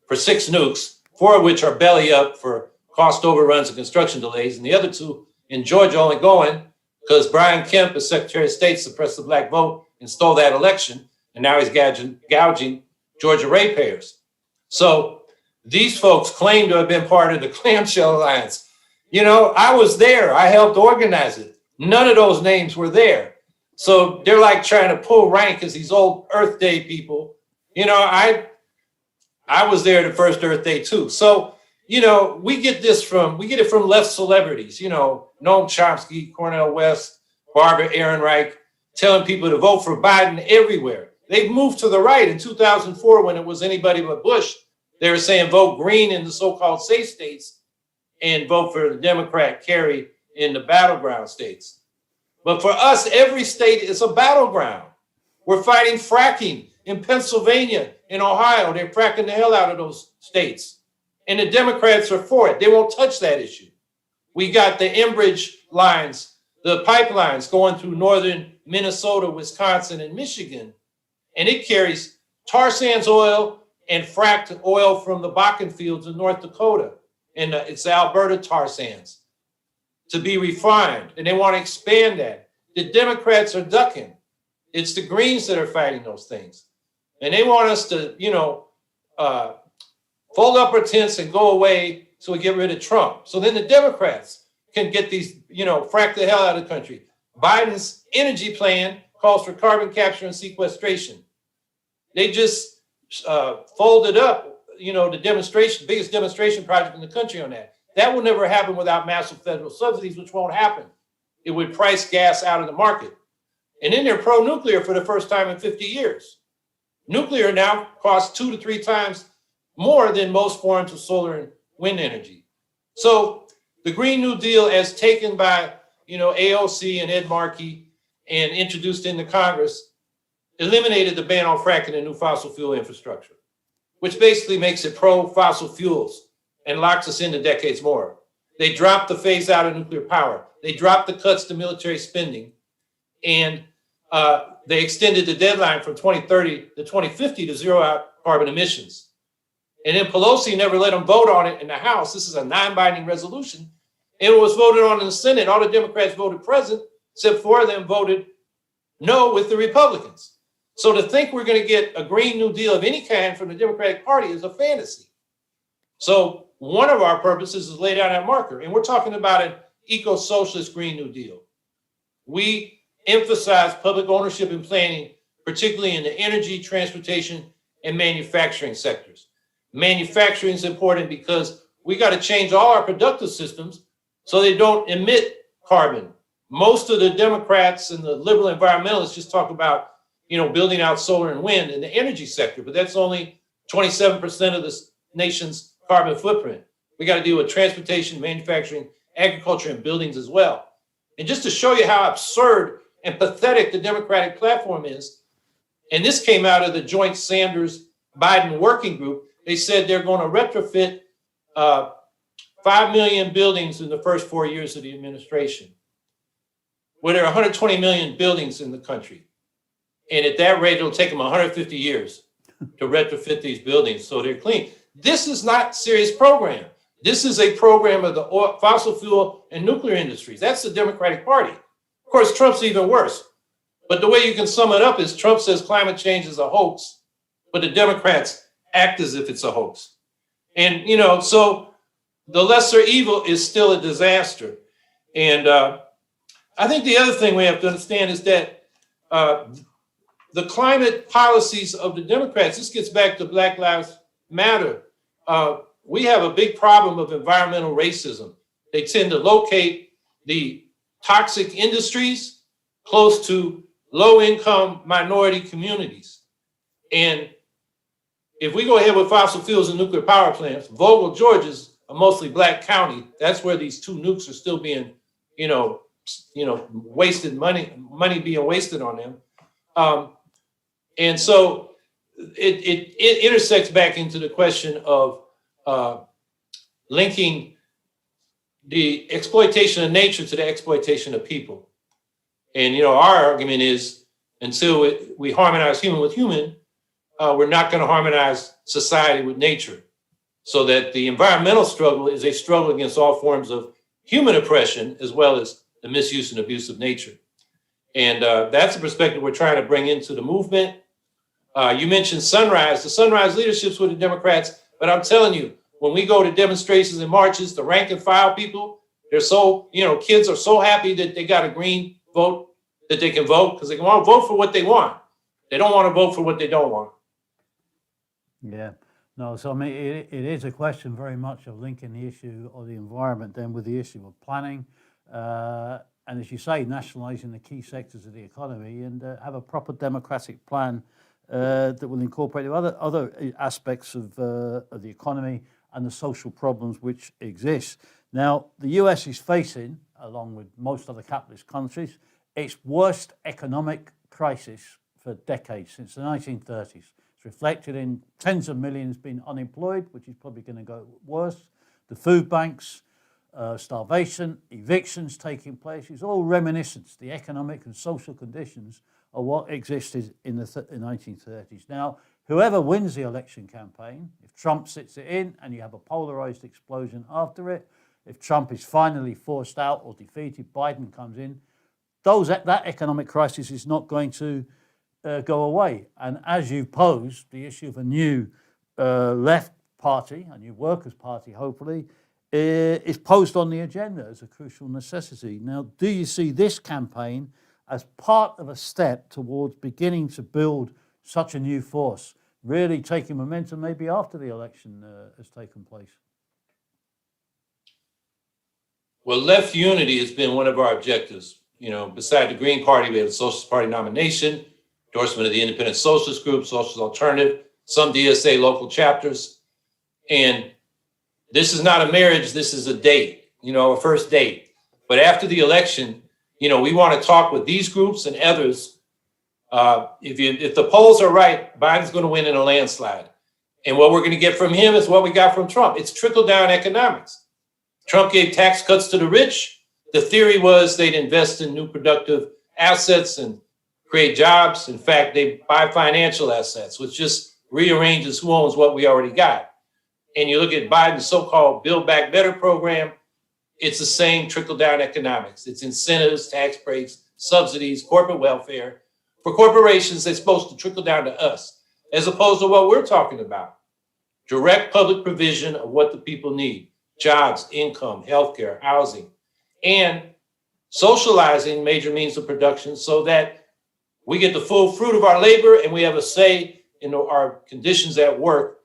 S3: for 6 nukes, 4 of which are belly up for cost overruns and construction delays. And the other 2 in Georgia only going because Brian Kemp, as Secretary of State, suppressed the black vote and stole that election. And now he's gouging Georgia ratepayers. So these folks claim to have been part of the Clamshell Alliance. I was there. I helped organize it. None of those names were there. So they're like trying to pull rank as these old Earth Day people. I was there the first Earth Day too. So, we get it from left celebrities, Noam Chomsky, Cornel West, Barbara Ehrenreich, telling people to vote for Biden everywhere. They've moved to the right. In 2004, when it was anybody but Bush, they were saying vote green in the so-called safe states and vote for the Democrat Kerry in the battleground states. But for us, every state is a battleground. We're fighting fracking in Pennsylvania, in Ohio. They're fracking the hell out of those states. And the Democrats are for it. They won't touch that issue. We got the Enbridge lines, the pipelines going through northern Minnesota, Wisconsin, and Michigan. And it carries tar sands oil and fracked oil from the Bakken fields in North Dakota. And it's Alberta tar sands to be refined. And they want to expand that. The Democrats are ducking. It's the Greens that are fighting those things. And they want us to, fold up our tents and go away so we get rid of Trump. So then the Democrats can get these, frack the hell out of the country. Biden's energy plan calls for carbon capture and sequestration. They just folded up, the biggest demonstration project in the country on that. That will never happen without massive federal subsidies, which won't happen. It would price gas out of the market. And then they're pro-nuclear for the first time in 50 years. Nuclear now costs 2 to 3 times more than most forms of solar and wind energy. So the Green New Deal, as taken by AOC and Ed Markey and introduced into Congress, eliminated the ban on fracking and new fossil fuel infrastructure, which basically makes it pro-fossil fuels and locks us into decades more. They dropped the phase out of nuclear power. They dropped the cuts to military spending. And they extended the deadline from 2030 to 2050 to zero out carbon emissions. And then Pelosi never let them vote on it in the House. This is a non-binding resolution. It was voted on in the Senate. All the Democrats voted present, except 4 of them voted no with the Republicans. So to think we're going to get a Green New Deal of any kind from the Democratic Party is a fantasy. So one of our purposes is lay down that marker. And we're talking about an eco-socialist Green New Deal. We emphasize public ownership and planning, particularly in the energy, transportation, and manufacturing sectors. Manufacturing is important because we got to change all our productive systems so they don't emit carbon. Most of the Democrats and the liberal environmentalists just talk about, building out solar and wind in the energy sector, but that's only 27% of the nation's carbon footprint. We got to deal with transportation, manufacturing, agriculture, and buildings as well. And just to show you how absurd and pathetic the Democratic platform is, and this came out of the joint Sanders-Biden working group, they said they're going to retrofit 5 million buildings in the first 4 years of the administration. Well, there are 120 million buildings in the country. And at that rate, it'll take them 150 years to retrofit these buildings so they're clean. This is not a serious program. This is a program of the fossil fuel and nuclear industries. That's the Democratic Party. Of course, Trump's even worse. But the way you can sum it up is Trump says climate change is a hoax, but the Democrats act as if it's a hoax. And, so the lesser evil is still a disaster. And I think the other thing we have to understand is that the climate policies of the Democrats, this gets back to Black Lives Matter. We have a big problem of environmental racism. They tend to locate the toxic industries close to low-income minority communities. And if we go ahead with fossil fuels and nuclear power plants, Vogel, Georgia's a mostly Black county. That's where these 2 nukes are still being, wasted money being wasted on them. And so it intersects back into the question of linking the exploitation of nature to the exploitation of people. And, our argument is until we harmonize human with human, we're not going to harmonize society with nature. So that the environmental struggle is a struggle against all forms of human oppression, as well as the misuse and abuse of nature. And that's the perspective we're trying to bring into the movement. You mentioned Sunrise. The Sunrise leadership's with the Democrats, but I'm telling you, when we go to demonstrations and marches, the rank and file people, they're so, kids are so happy that they got a green vote, that they can vote, because they want to vote for what they want. They don't want to vote for what they don't want.
S1: Yeah. No, so it is a question very much of linking the issue of the environment then with the issue of planning. And as you say, nationalising the key sectors of the economy and have a proper democratic plan that will incorporate other aspects of the economy and the social problems which exist. Now, the US is facing, along with most other capitalist countries, its worst economic crisis for decades, since the 1930s. It's reflected in tens of millions being unemployed, which is probably going to go worse. The food banks, starvation, evictions taking place. It's all reminiscence. The economic and social conditions of what existed in the 1930s. Now, whoever wins the election campaign, if Trump sits it in and you have a polarized explosion after it, if Trump is finally forced out or defeated, Biden comes in, that economic crisis is not going to go away. And as you posed, the issue of a new left party, a new workers' party, hopefully, is posed on the agenda as a crucial necessity. Now, do you see this campaign as part of a step towards beginning to build such a new force, really taking momentum maybe after the election has taken place?
S3: Well, left unity has been one of our objectives. Beside the Green Party, we have the Socialist Party nomination, endorsement of the Independent Socialist Group, Socialist Alternative, some DSA local chapters. And this is not a marriage, this is a date, a first date. But after the election, we want to talk with these groups and others. If the polls are right, Biden's going to win in a landslide. And what we're going to get from him is what we got from Trump. It's trickle-down economics. Trump gave tax cuts to the rich. The theory was they'd invest in new productive assets and create jobs. In fact, they buy financial assets, which just rearranges who owns what we already got. and you look at Biden's so-called Build Back Better program, it's the same trickle-down economics. It's incentives, tax breaks, subsidies, corporate welfare. For corporations, they're supposed to trickle down to us, as opposed to what we're talking about. Direct public provision of what the people need: jobs, income, healthcare, housing, and socializing major means of production so that we get the full fruit of our labor and we have a say in our conditions at work,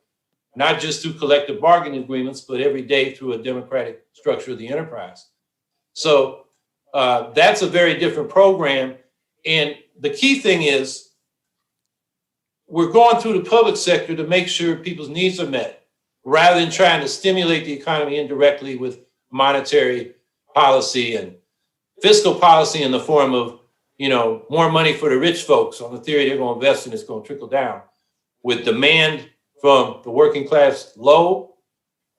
S3: not just through collective bargaining agreements, but every day through a democratic structure of the enterprise. So that's a very different program. And the key thing is we're going through the public sector to make sure people's needs are met, rather than trying to stimulate the economy indirectly with monetary policy and fiscal policy in the form of, more money for the rich folks on the theory they're going to invest and it's going to trickle down. With demand from the working class low,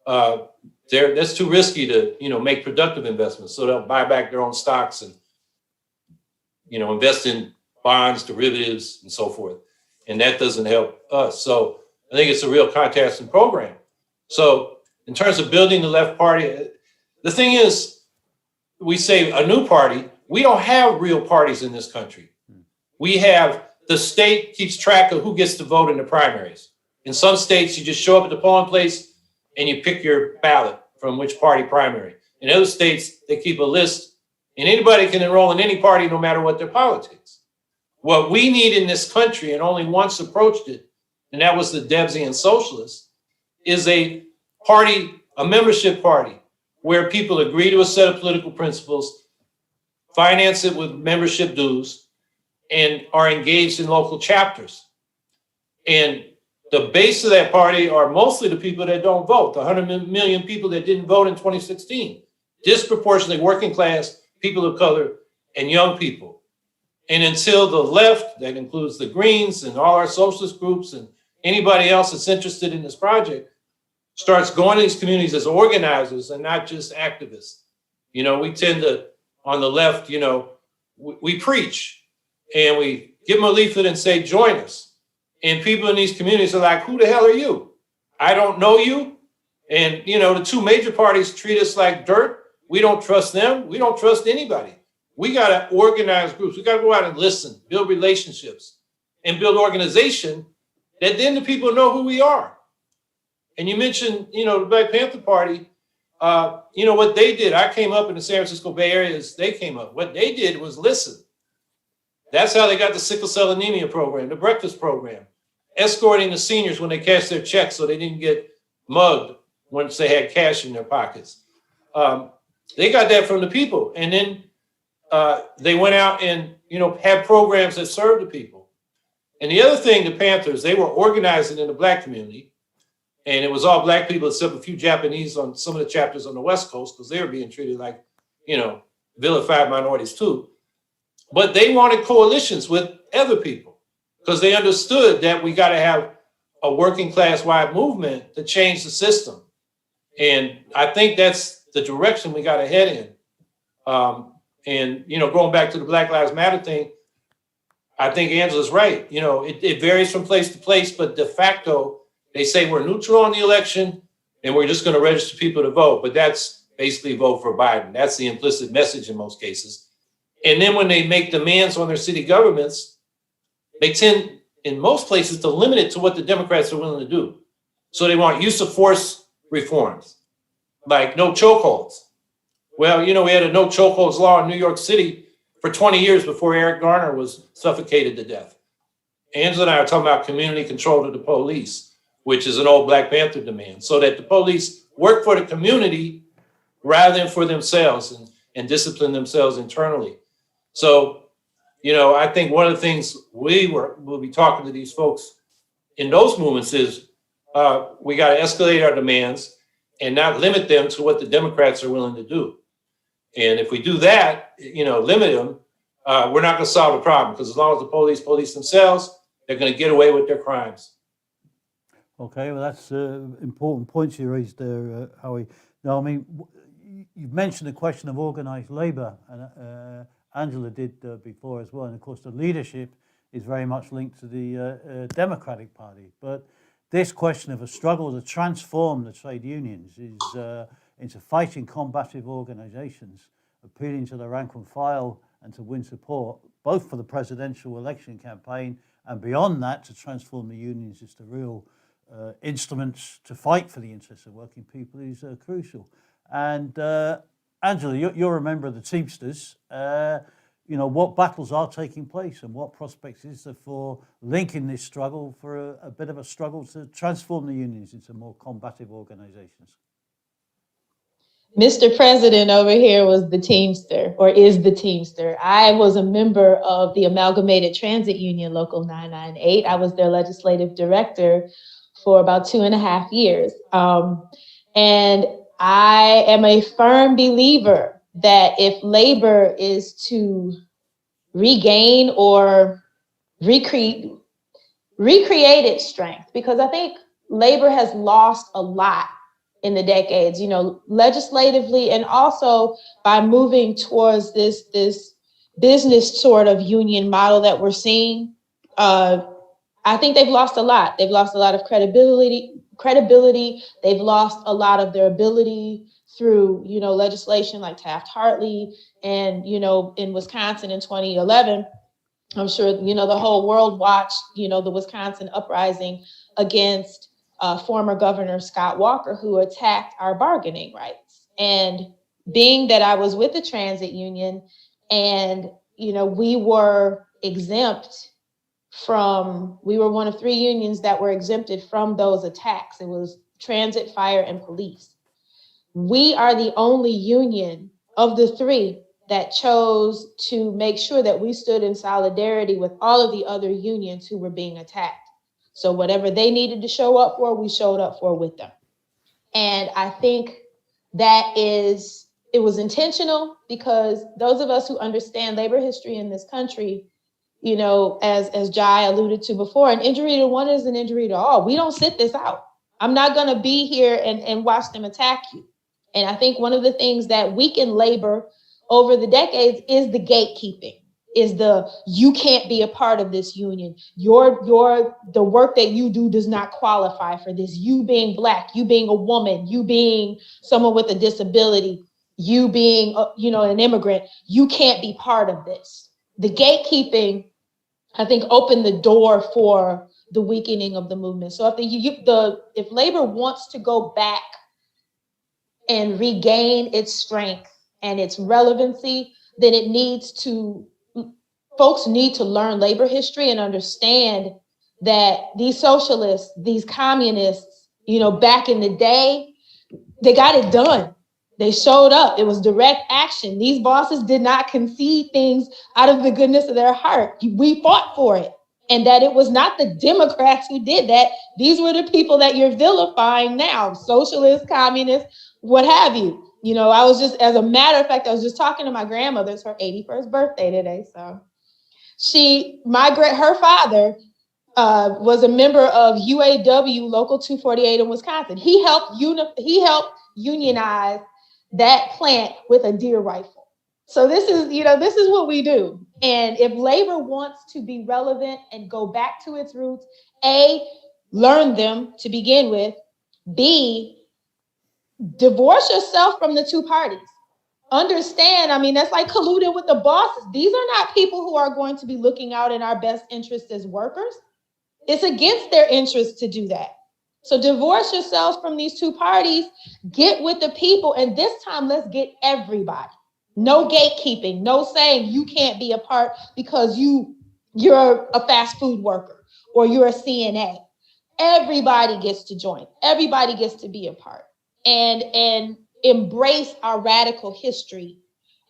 S3: that's too risky to, make productive investments. So they'll buy back their own stocks and, invest in bonds, derivatives, and so forth. And that doesn't help us. So I think it's a real contrasting program. So in terms of building the left party, the thing is, we say a new party. We don't have real parties in this country. We have, the state keeps track of who gets to vote in the primaries. In some states, you just show up at the polling place and you pick your ballot from which party primary. In other states, they keep a list and anybody can enroll in any party no matter what their politics. What we need in this country, and only once approached it, and that was the Debsian Socialist, is a party, a membership party, where people agree to a set of political principles, finance it with membership dues, and are engaged in local chapters. And the base of that party are mostly the people that don't vote, the 100 million people that didn't vote in 2016, disproportionately working class, people of color, and young people. And until the left, that includes the Greens and all our socialist groups and anybody else that's interested in this project, starts going to these communities as organizers and not just activists. We tend to, on the left, we preach and we give them a leaflet and say, join us. And people in these communities are like, who the hell are you? I don't know you. And, the two major parties treat us like dirt. We don't trust them. We don't trust anybody. We got to organize groups. We got to go out and listen, build relationships, and build organization that then the people know who we are. And you mentioned, the Black Panther Party, what they did. I came up in the San Francisco Bay Area as they came up. What they did was listen. That's how they got the sickle cell anemia program, the breakfast program, escorting the seniors when they cashed their checks so they didn't get mugged once they had cash in their pockets. They got that from the people. And then they went out and, had programs that served the people. And the other thing, the Panthers, they were organizing in the Black community. And it was all Black people except a few Japanese on some of the chapters on the West Coast because they were being treated like, vilified minorities too. But they wanted coalitions with other people because they understood that we got to have a working class wide movement to change the system. And I think that's the direction we got to head in. And, going back to the Black Lives Matter thing, I think Angela's right. It varies from place to place, but de facto, they say we're neutral on the election and we're just going to register people to vote. But that's basically vote for Biden. That's the implicit message in most cases. And then when they make demands on their city governments, they tend, in most places, to limit it to what the Democrats are willing to do. So they want use of force reforms, like no chokeholds. Well, we had a no chokeholds law in New York City for 20 years before Eric Garner was suffocated to death. Angela and I are talking about community control of the police, which is an old Black Panther demand, so that the police work for the community rather than for themselves and discipline themselves internally. So, I think one of the things we'll be talking to these folks in those movements is we got to escalate our demands and not limit them to what the Democrats are willing to do. And if we do that, limit them, we're not going to solve the problem because as long as the police themselves, they're going to get away with their crimes.
S1: Okay, well, that's important points you raised there, Howie. Now, you've mentioned the question of organised labour, and Angela did before as well. And of course, the leadership is very much linked to the Democratic Party. But this question of a struggle to transform the trade unions into fighting combative organisations, appealing to the rank and file and to win support, both for the presidential election campaign and beyond that, to transform the unions into real instruments to fight for the interests of working people is crucial. And Angela, you're a member of the Teamsters. What battles are taking place and what prospects is there for linking this struggle for a bit of a struggle to transform the unions into more combative organisations?
S4: Mr. President over here was the Teamster, or is the Teamster. I was a member of the Amalgamated Transit Union, Local 998. I was their legislative director for about 2.5 years. And I am a firm believer that if labor is to regain or recreate its strength, because I think labor has lost a lot in the decades, legislatively, and also by moving towards this business sort of union model that we're seeing. I think they've lost a lot. They've lost a lot of credibility. They've lost a lot of their ability through, legislation like Taft-Hartley and, in Wisconsin in 2011. I'm sure, the whole world watched, the Wisconsin uprising against former Governor Scott Walker, who attacked our bargaining rights. And being that I was with the transit union and, we were one of 3 unions that were exempted from those attacks. It was transit, fire, and police. We are the only union of the 3 that chose to make sure that we stood in solidarity with all of the other unions who were being attacked. So whatever they needed to show up for, we showed up for with them. And I think it was intentional, because those of us who understand labor history in this country, as Jai alluded to before, an injury to one is an injury to all. We don't sit this out. I'm not going to be here and watch them attack you. And I think one of the things that weakened labor over the decades is the gatekeeping, is you can't be a part of this union. The work that you do does not qualify for this. You being Black, you being a woman, you being someone with a disability, you being, an immigrant, you can't be part of this. The gatekeeping, I think, opened the door for the weakening of the movement. So if labor wants to go back and regain its strength and its relevancy, then folks need to learn labor history and understand that these socialists, these communists, back in the day, they got it done. They showed up. It was direct action. These bosses did not concede things out of the goodness of their heart. We fought for it. And that it was not the Democrats who did that. These were the people that you're vilifying now, socialists, communists, what have you. As a matter of fact, I was just talking to my grandmother. It's her 81st birthday today. So her father was a member of UAW Local 248 in Wisconsin. He helped unionize that plant with a deer rifle. So this is what we do. And if labor wants to be relevant and go back to its roots, A, learn them to begin with, B, divorce yourself from the 2 parties. Understand, that's like colluding with the bosses. These are not people who are going to be looking out in our best interest as workers. It's against their interest to do that. So divorce yourselves from these 2 parties, get with the people, and this time let's get everybody. No gatekeeping, no saying you can't be a part because you're a fast food worker or you're a CNA. Everybody gets to join. Everybody gets to be a part and embrace our radical history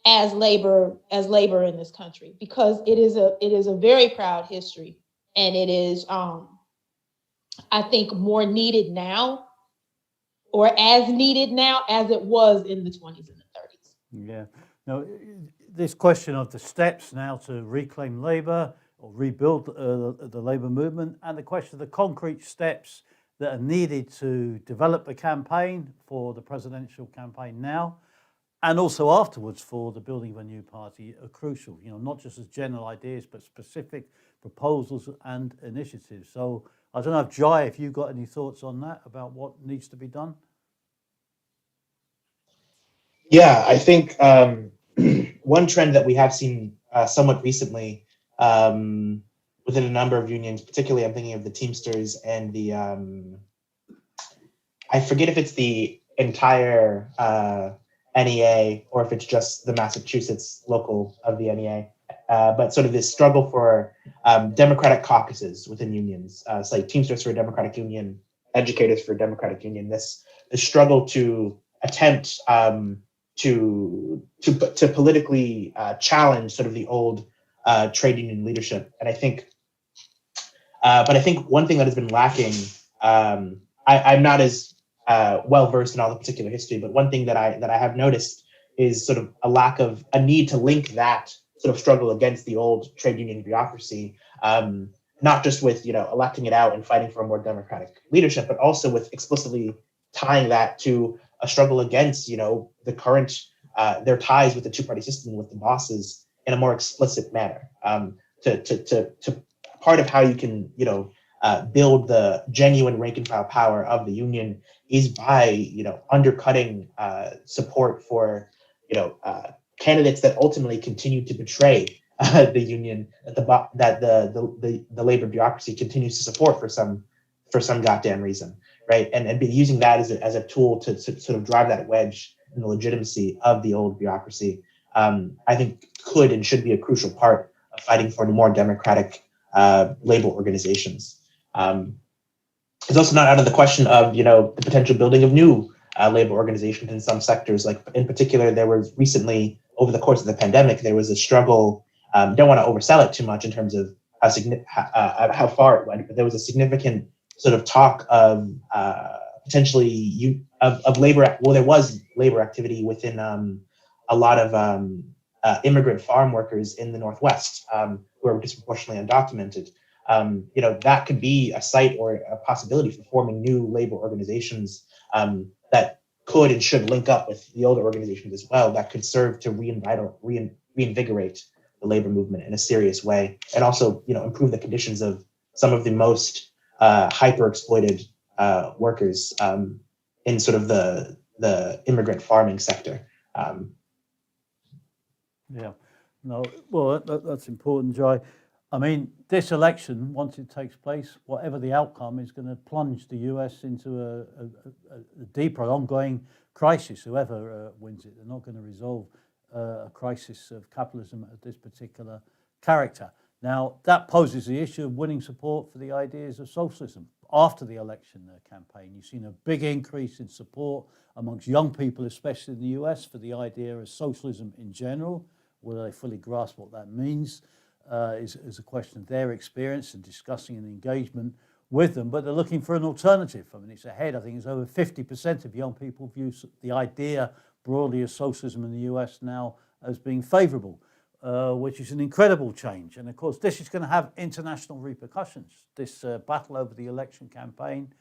S4: as labor in this country, because it is a very proud history, and it is I think more needed now, or as needed now as it was in the 20s and the 30s.
S1: Yeah. Now, this question of the steps now to reclaim labor or rebuild the labor movement, and the question of the concrete steps that are needed to develop the campaign for the presidential campaign now, and also afterwards for the building of a new party, are crucial. Not just as general ideas, but specific proposals and initiatives. So I don't know if Jai, if you've got any thoughts on that about what needs to be done.
S2: Yeah, I think one trend that we have seen somewhat recently within a number of unions, particularly I'm thinking of the Teamsters and the, I forget if it's the entire NEA or if it's just the Massachusetts local of the NEA, but sort of this struggle for democratic caucuses within unions. It's like Teamsters for a Democratic Union, Educators for a Democratic Union. This struggle to attempt to politically challenge sort of the old trade union leadership. And I think, but I think one thing that has been lacking, I'm not as well versed in all the particular history, but one thing that I have noticed is sort of a need to link that sort of struggle against the old trade union bureaucracy, not just with electing it out and fighting for a more democratic leadership, but also with explicitly tying that to a struggle against the current their ties with the two-party system, with the bosses, in a more explicit manner. To part of how you can build the genuine rank and file power of the union is by undercutting support for candidates that ultimately continue to betray the union that the labor bureaucracy continues to support for some goddamn reason, right? And be using that as a tool to sort of drive that wedge in the legitimacy of the old bureaucracy, I think could and should be a crucial part of fighting for more democratic labor organizations. It's also not out of the question of the potential building of new labor organizations in some sectors. Like in particular, there was recently, over the course of the pandemic, there was a struggle. Don't want to oversell it too much in terms of how far it went, but there was a significant sort of talk of potentially of labor. Well, there was labor activity within a lot of immigrant farm workers in the Northwest who are disproportionately undocumented. That could be a site or a possibility for forming new labor organizations that could and should link up with the older organizations as well, that could serve to reinvigorate the labor movement in a serious way, and also improve the conditions of some of the most hyper-exploited workers in sort of the immigrant farming sector.
S1: Yeah, no, well, that's important, Jai. I mean, this election, once it takes place, whatever the outcome, is going to plunge the US into a deeper, ongoing crisis. Whoever wins it, they're not going to resolve a crisis of capitalism of this particular character. Now, that poses the issue of winning support for the ideas of socialism. After the election campaign, you've seen a big increase in support amongst young people, especially in the US, for the idea of socialism in general. Whether they fully grasp what that means is a question of their experience and discussing an engagement with them, but they're looking for an alternative. I mean, it's ahead. I think it's over 50% of young people view the idea broadly of socialism in the US now as being favourable, which is an incredible change. And of course, this is going to have international repercussions, this battle over the election campaign.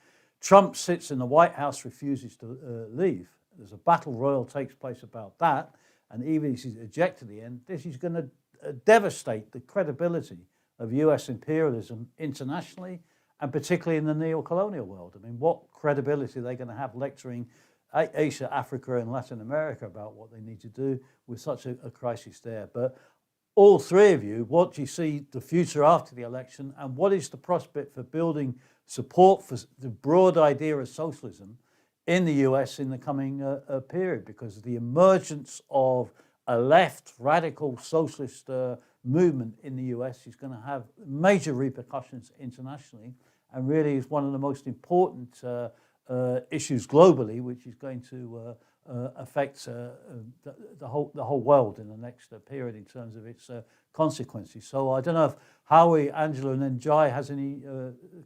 S1: Trump sits in the White House, refuses to leave. There's a battle royal takes place about that. And even if he's ejected at the end, this is going to devastate the credibility of US imperialism internationally, and particularly in the neo-colonial world. I mean, what credibility are they going to have lecturing Asia, Africa, and Latin America about what they need to do with such a crisis there? But all three of you, what do you see the future after the election, and what is the prospect for building support for the broad idea of socialism in the US in the coming period? Because the emergence of a left radical socialist movement in the US is going to have major repercussions internationally, and really is one of the most important issues globally, which is going to affect the whole world in the next period in terms of its consequences. So I don't know if Howie, Angela, and then Jai has any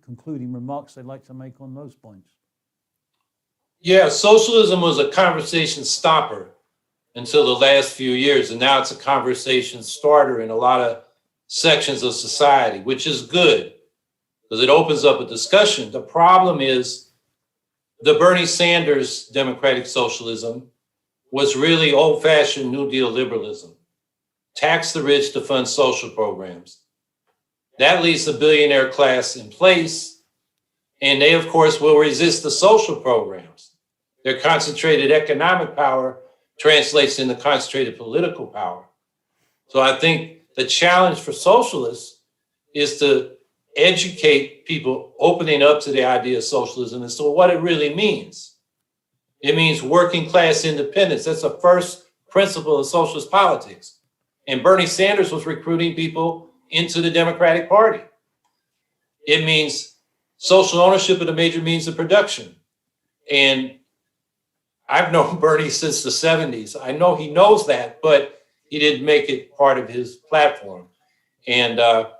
S1: concluding remarks they'd like to make on those points.
S3: Yeah, socialism was a conversation stopper until the last few years, and now it's a conversation starter in a lot of sections of society, which is good because it opens up a discussion. The problem is the Bernie Sanders democratic socialism was really old-fashioned New Deal liberalism. Tax the rich to fund social programs. That leaves the billionaire class in place, And they, of course, will resist the social programs. Their concentrated economic power translates into concentrated political power. So I think the challenge for socialists is to educate people, opening up to the idea of socialism and so what it really means. It means working class independence. That's the first principle of socialist politics. And Bernie Sanders was recruiting people into the Democratic Party. It means social ownership of the major means of production. And I've known Bernie since the 70s. I know he knows that, but he didn't make it part of his platform. And a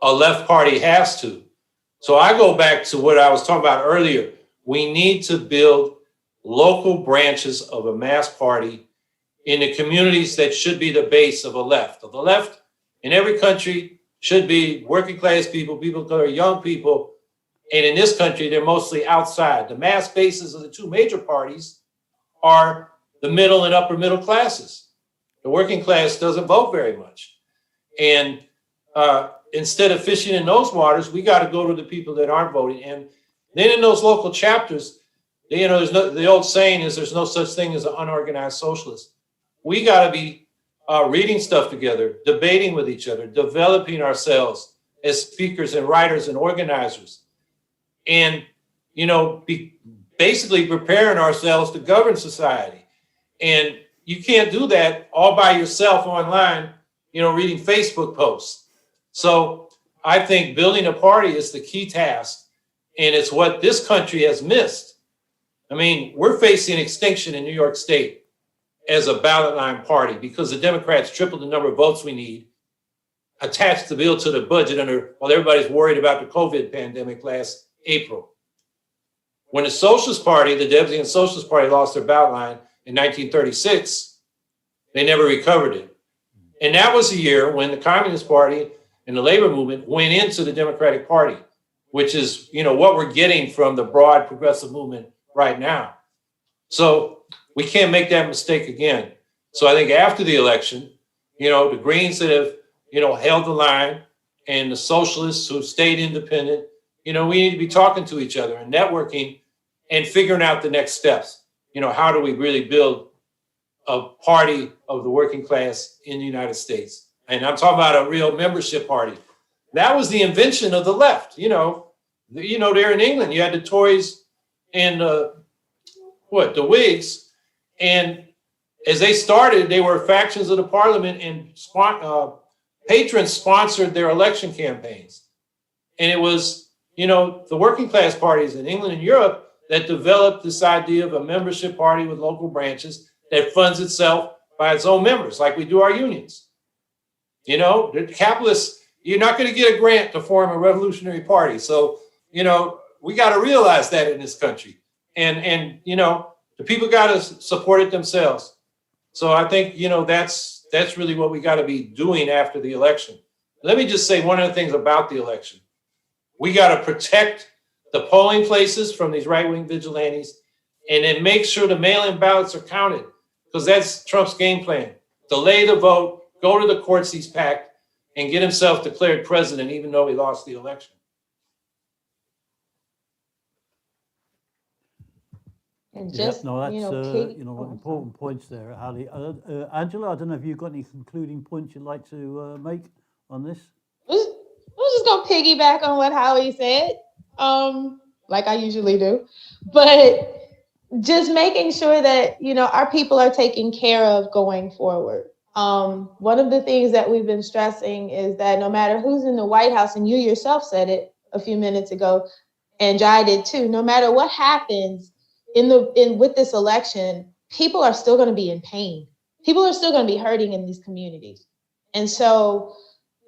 S3: left party has to. So I go back to what I was talking about earlier. We need to build local branches of a mass party in the communities that should be the base of a left. Of the left in every country should be working class people, people that are young people. And in this country, they're mostly outside. The mass bases of the two major parties are the middle and upper middle classes. The working class doesn't vote very much. And instead of fishing in those waters, we got to go to the people that aren't voting. And then in those local chapters, there's the old saying is there's no such thing as an unorganized socialist. We got to be reading stuff together, debating with each other, developing ourselves as speakers and writers and organizers, and basically preparing ourselves to govern society. And you can't do that all by yourself online, reading Facebook posts. So I think building a party is the key task, and it's what this country has missed. I mean, we're facing extinction in New York State as a ballot line party because the Democrats tripled the number of votes we need, attached the bill to the budget while everybody's worried about the COVID pandemic last April. When the Socialist Party, the Debsian Socialist Party, lost their ballot line in 1936, they never recovered it. And that was the year when the Communist Party and the labor movement went into the Democratic Party, which is, what we're getting from the broad progressive movement right now. So we can't make that mistake again. So I think after the election, the Greens that have, held the line and the socialists who stayed independent, we need to be talking to each other and networking and figuring out the next steps. How do we really build a party of the working class in the United States? And I'm talking about a real membership party. That was the invention of the left. There in England, you had the Tories and the Whigs. And as they started, they were factions of the parliament and patrons sponsored their election campaigns. And it was, the working class parties in England and Europe that developed this idea of a membership party with local branches that funds itself by its own members, like we do our unions. The capitalists, you're not going to get a grant to form a revolutionary party. So, we got to realize that in this country. And the people got to support it themselves. So I think, that's really what we got to be doing after the election. Let me just say one of the things about the election. We got to protect the polling places from these right-wing vigilantes and then make sure the mail-in ballots are counted, because that's Trump's game plan. Delay the vote, go to the courts he's packed, and get himself declared president even though he lost the election.
S4: And just,
S1: that's
S4: Kate,
S1: important points there, Hallie. Angela, I don't know if you've got any concluding points you'd like to make on this.
S4: I'm just gonna piggyback on what Howie said, like I usually do, but just making sure that our people are taken care of going forward. One of the things that we've been stressing is that no matter who's in the White House, and you yourself said it a few minutes ago, and Jai did too, no matter what happens with this election, people are still going to be in pain. People are still going to be hurting in these communities. And so,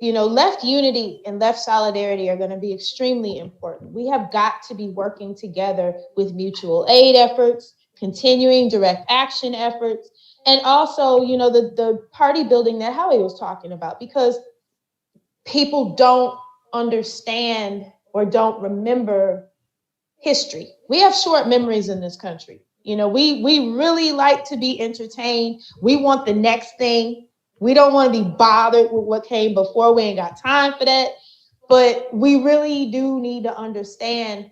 S4: left unity and left solidarity are going to be extremely important. We have got to be working together with mutual aid efforts, continuing direct action efforts, and also, the party building that Howie was talking about, because people don't understand or don't remember history. We have short memories in this country. We really like to be entertained. We want the next thing. We don't want to be bothered with what came before. We ain't got time for that. But we really do need to understand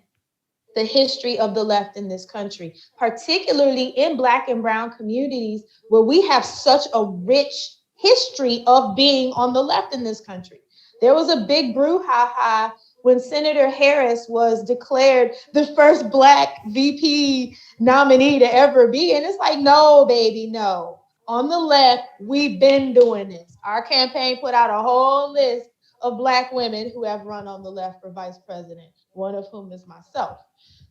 S4: the history of the left in this country, particularly in Black and brown communities where we have such a rich history of being on the left in this country. There was a big brouhaha when Senator Harris was declared the first Black VP nominee to ever be. And it's like, no, baby, no. On the left, we've been doing this. Our campaign put out a whole list of Black women who have run on the left for vice president, one of whom is myself.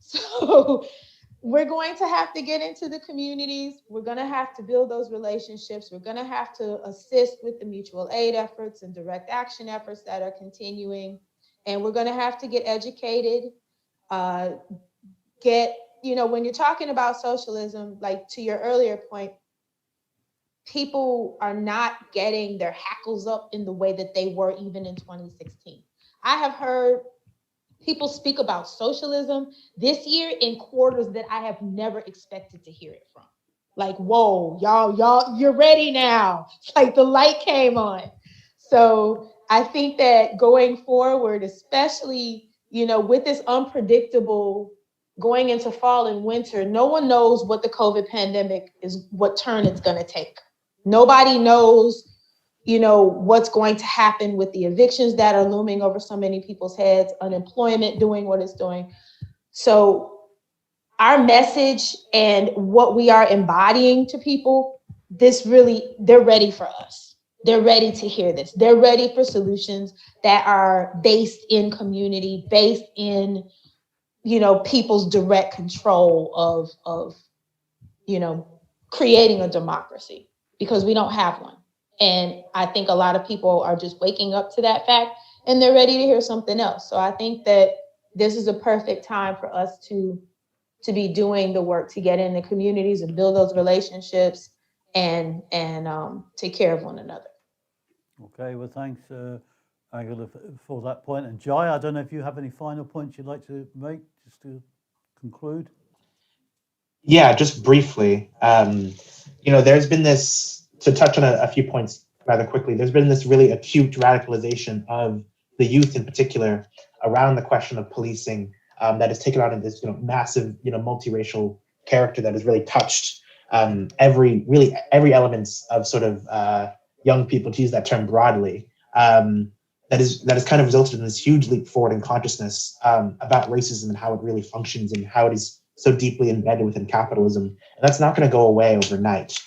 S4: So we're going to have to get into the communities. We're going to have to build those relationships. We're going to have to assist with the mutual aid efforts and direct action efforts that are continuing. And we're going to have to get educated, when you're talking about socialism, like to your earlier point, people are not getting their hackles up in the way that they were even in 2016. I have heard people speak about socialism this year in quarters that I have never expected to hear it from. Like, whoa, y'all, you're ready now. It's like the light came on. So I think that going forward, especially, with this unpredictable going into fall and winter, no one knows what the COVID pandemic is, what turn it's going to take. Nobody knows, what's going to happen with the evictions that are looming over so many people's heads, unemployment doing what it's doing. So our message and what we are embodying to people, they're ready for us. They're ready to hear this. They're ready for solutions that are based in community, based in, people's direct control of creating a democracy, because we don't have one. And I think a lot of people are just waking up to that fact and they're ready to hear something else. So I think that this is a perfect time for us to be doing the work to get in the communities and build those relationships and take care of one another.
S1: Okay, well, thanks, Angela, for that point. And Jai, I don't know if you have any final points you'd like to make just to conclude.
S2: Yeah, just briefly. There's been this, to touch on a few points rather quickly, there's been this really acute radicalization of the youth in particular around the question of policing that has taken on this massive, multiracial character that has really touched every elements of sort of young people, to use that term broadly, that has kind of resulted in this huge leap forward in consciousness about racism and how it really functions and how it is so deeply embedded within capitalism. And that's not going to go away overnight.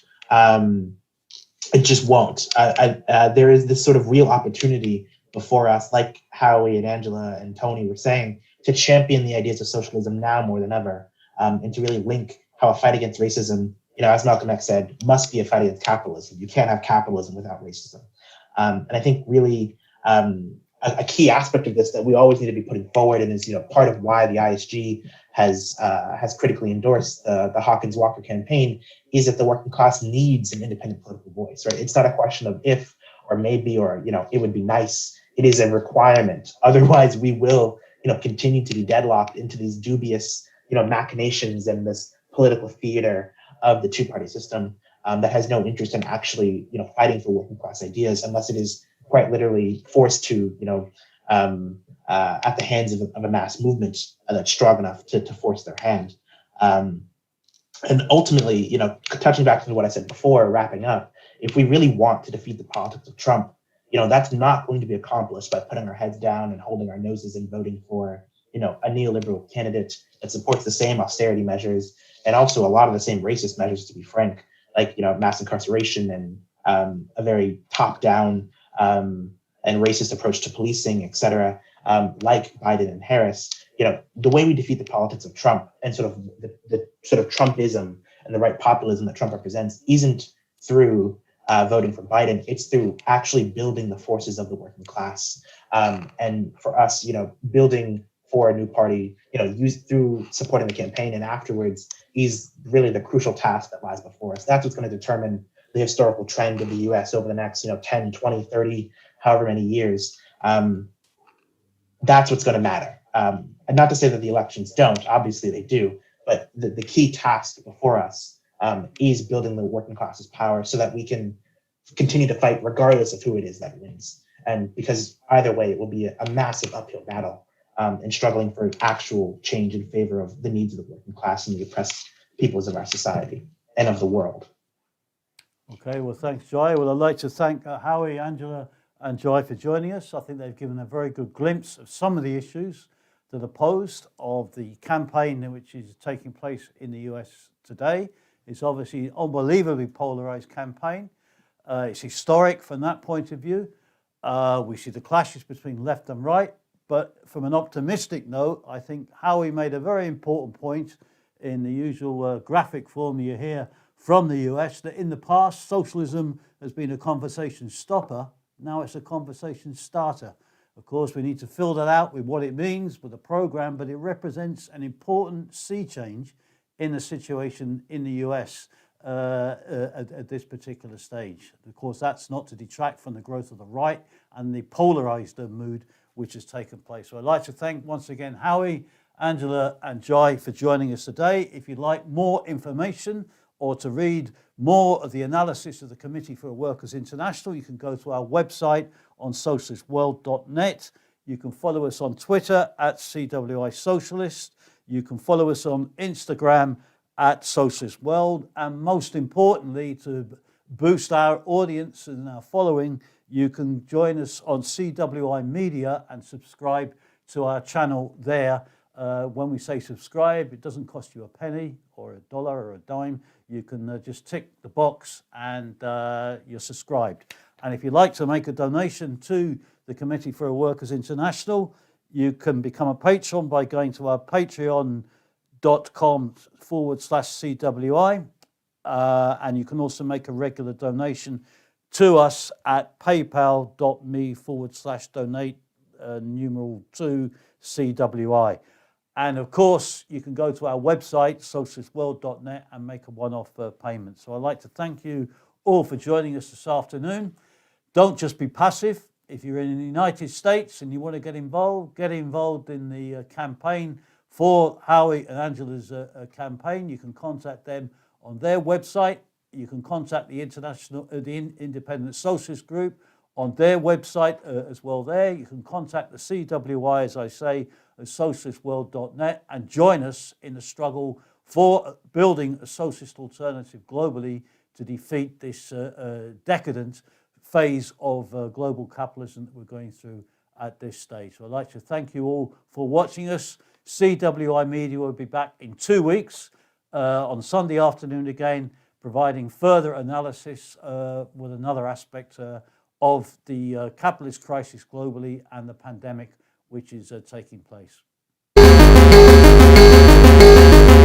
S2: It just won't. There is this sort of real opportunity before us, like Howie and Angela and Tony were saying, to champion the ideas of socialism now more than ever, and to really link how a fight against racism, as Malcolm X said, must be a fight against capitalism. You can't have capitalism without racism. And I think really a key aspect of this that we always need to be putting forward, and is part of why the ISG has critically endorsed the Hawkins-Walker campaign, is that the working class needs an independent political voice. Right? It's not a question of if or maybe or it would be nice. It is a requirement. Otherwise, we will continue to be deadlocked into these dubious machinations and this political theater of the two-party system that has no interest in actually fighting for working class ideas, unless it is quite literally forced to at the hands of a mass movement that's strong enough to force their hand. And ultimately, touching back to what I said before, wrapping up, if we really want to defeat the politics of Trump, that's not going to be accomplished by putting our heads down and holding our noses and voting for, a neoliberal candidate that supports the same austerity measures and also a lot of the same racist measures, to be frank, like, mass incarceration and a very top-down and racist approach to policing, et cetera, like Biden and Harris. The way we defeat the politics of Trump and sort of the sort of Trumpism and the right populism that Trump represents isn't through voting for Biden. It's through actually building the forces of the working class. And for us, building for a new party, through supporting the campaign and afterwards is really the crucial task that lies before us. That's what's going to determine the historical trend of the US over the next, 10, 20, 30, however many years. That's what's going to matter. And not to say that the elections don't, obviously they do, but the key task before us is building the working class's power so that we can continue to fight regardless of who it is that wins. And because either way, it will be a massive uphill battle. and struggling for actual change in favor of the needs of the working class and the oppressed peoples of our society and of the world.
S1: Okay, well, thanks, Joy. Well, I'd like to thank Howie, Angela, and Joy for joining us. I think they've given a very good glimpse of some of the issues that are posed of the campaign which is taking place in the US today. It's obviously an unbelievably polarized campaign. It's historic from that point of view. We see the clashes between left and right, but from an optimistic note, I think Howie made a very important point in the usual graphic form you hear from the US, that in the past, socialism has been a conversation stopper. Now it's a conversation starter. Of course, we need to fill that out with what it means with a program, but it represents an important sea change in the situation in the US at this particular stage. Of course, that's not to detract from the growth of the right and the polarized mood which has taken place. So I'd like to thank once again Howie, Angela, and Joy for joining us today. If you'd like more information or to read more of the analysis of the Committee for Workers International, you can go to our website on socialistworld.net. You can follow us on Twitter at CWI Socialist. You can follow us on Instagram at Socialist World. And most importantly, to boost our audience and our following, you can join us on CWI Media and subscribe to our channel there. When we say subscribe, it doesn't cost you a penny or $1 or a dime. You can just tick the box and you're subscribed. And if you'd like to make a donation to the Committee for Workers International, you can become a patron by going to our patreon.com/CWI. And you can also make a regular donation to us at paypal.me/donate numeral 2 CWI. And of course, you can go to our website, socialistworld.net, and make a one-off payment. So I'd like to thank you all for joining us this afternoon. Don't just be passive. If you're in the United States and you want to get involved in the campaign for Howie and Angela's campaign. You can contact them on their website. You can contact the Independent Socialist Group on their website as well there. You can contact the CWI, as I say, at socialistworld.net, and join us in the struggle for building a socialist alternative globally to defeat this decadent phase of global capitalism that we're going through at this stage. So I'd like to thank you all for watching us. CWI Media will be back in 2 weeks on Sunday afternoon again, providing further analysis with another aspect of the capitalist crisis globally and the pandemic which is taking place.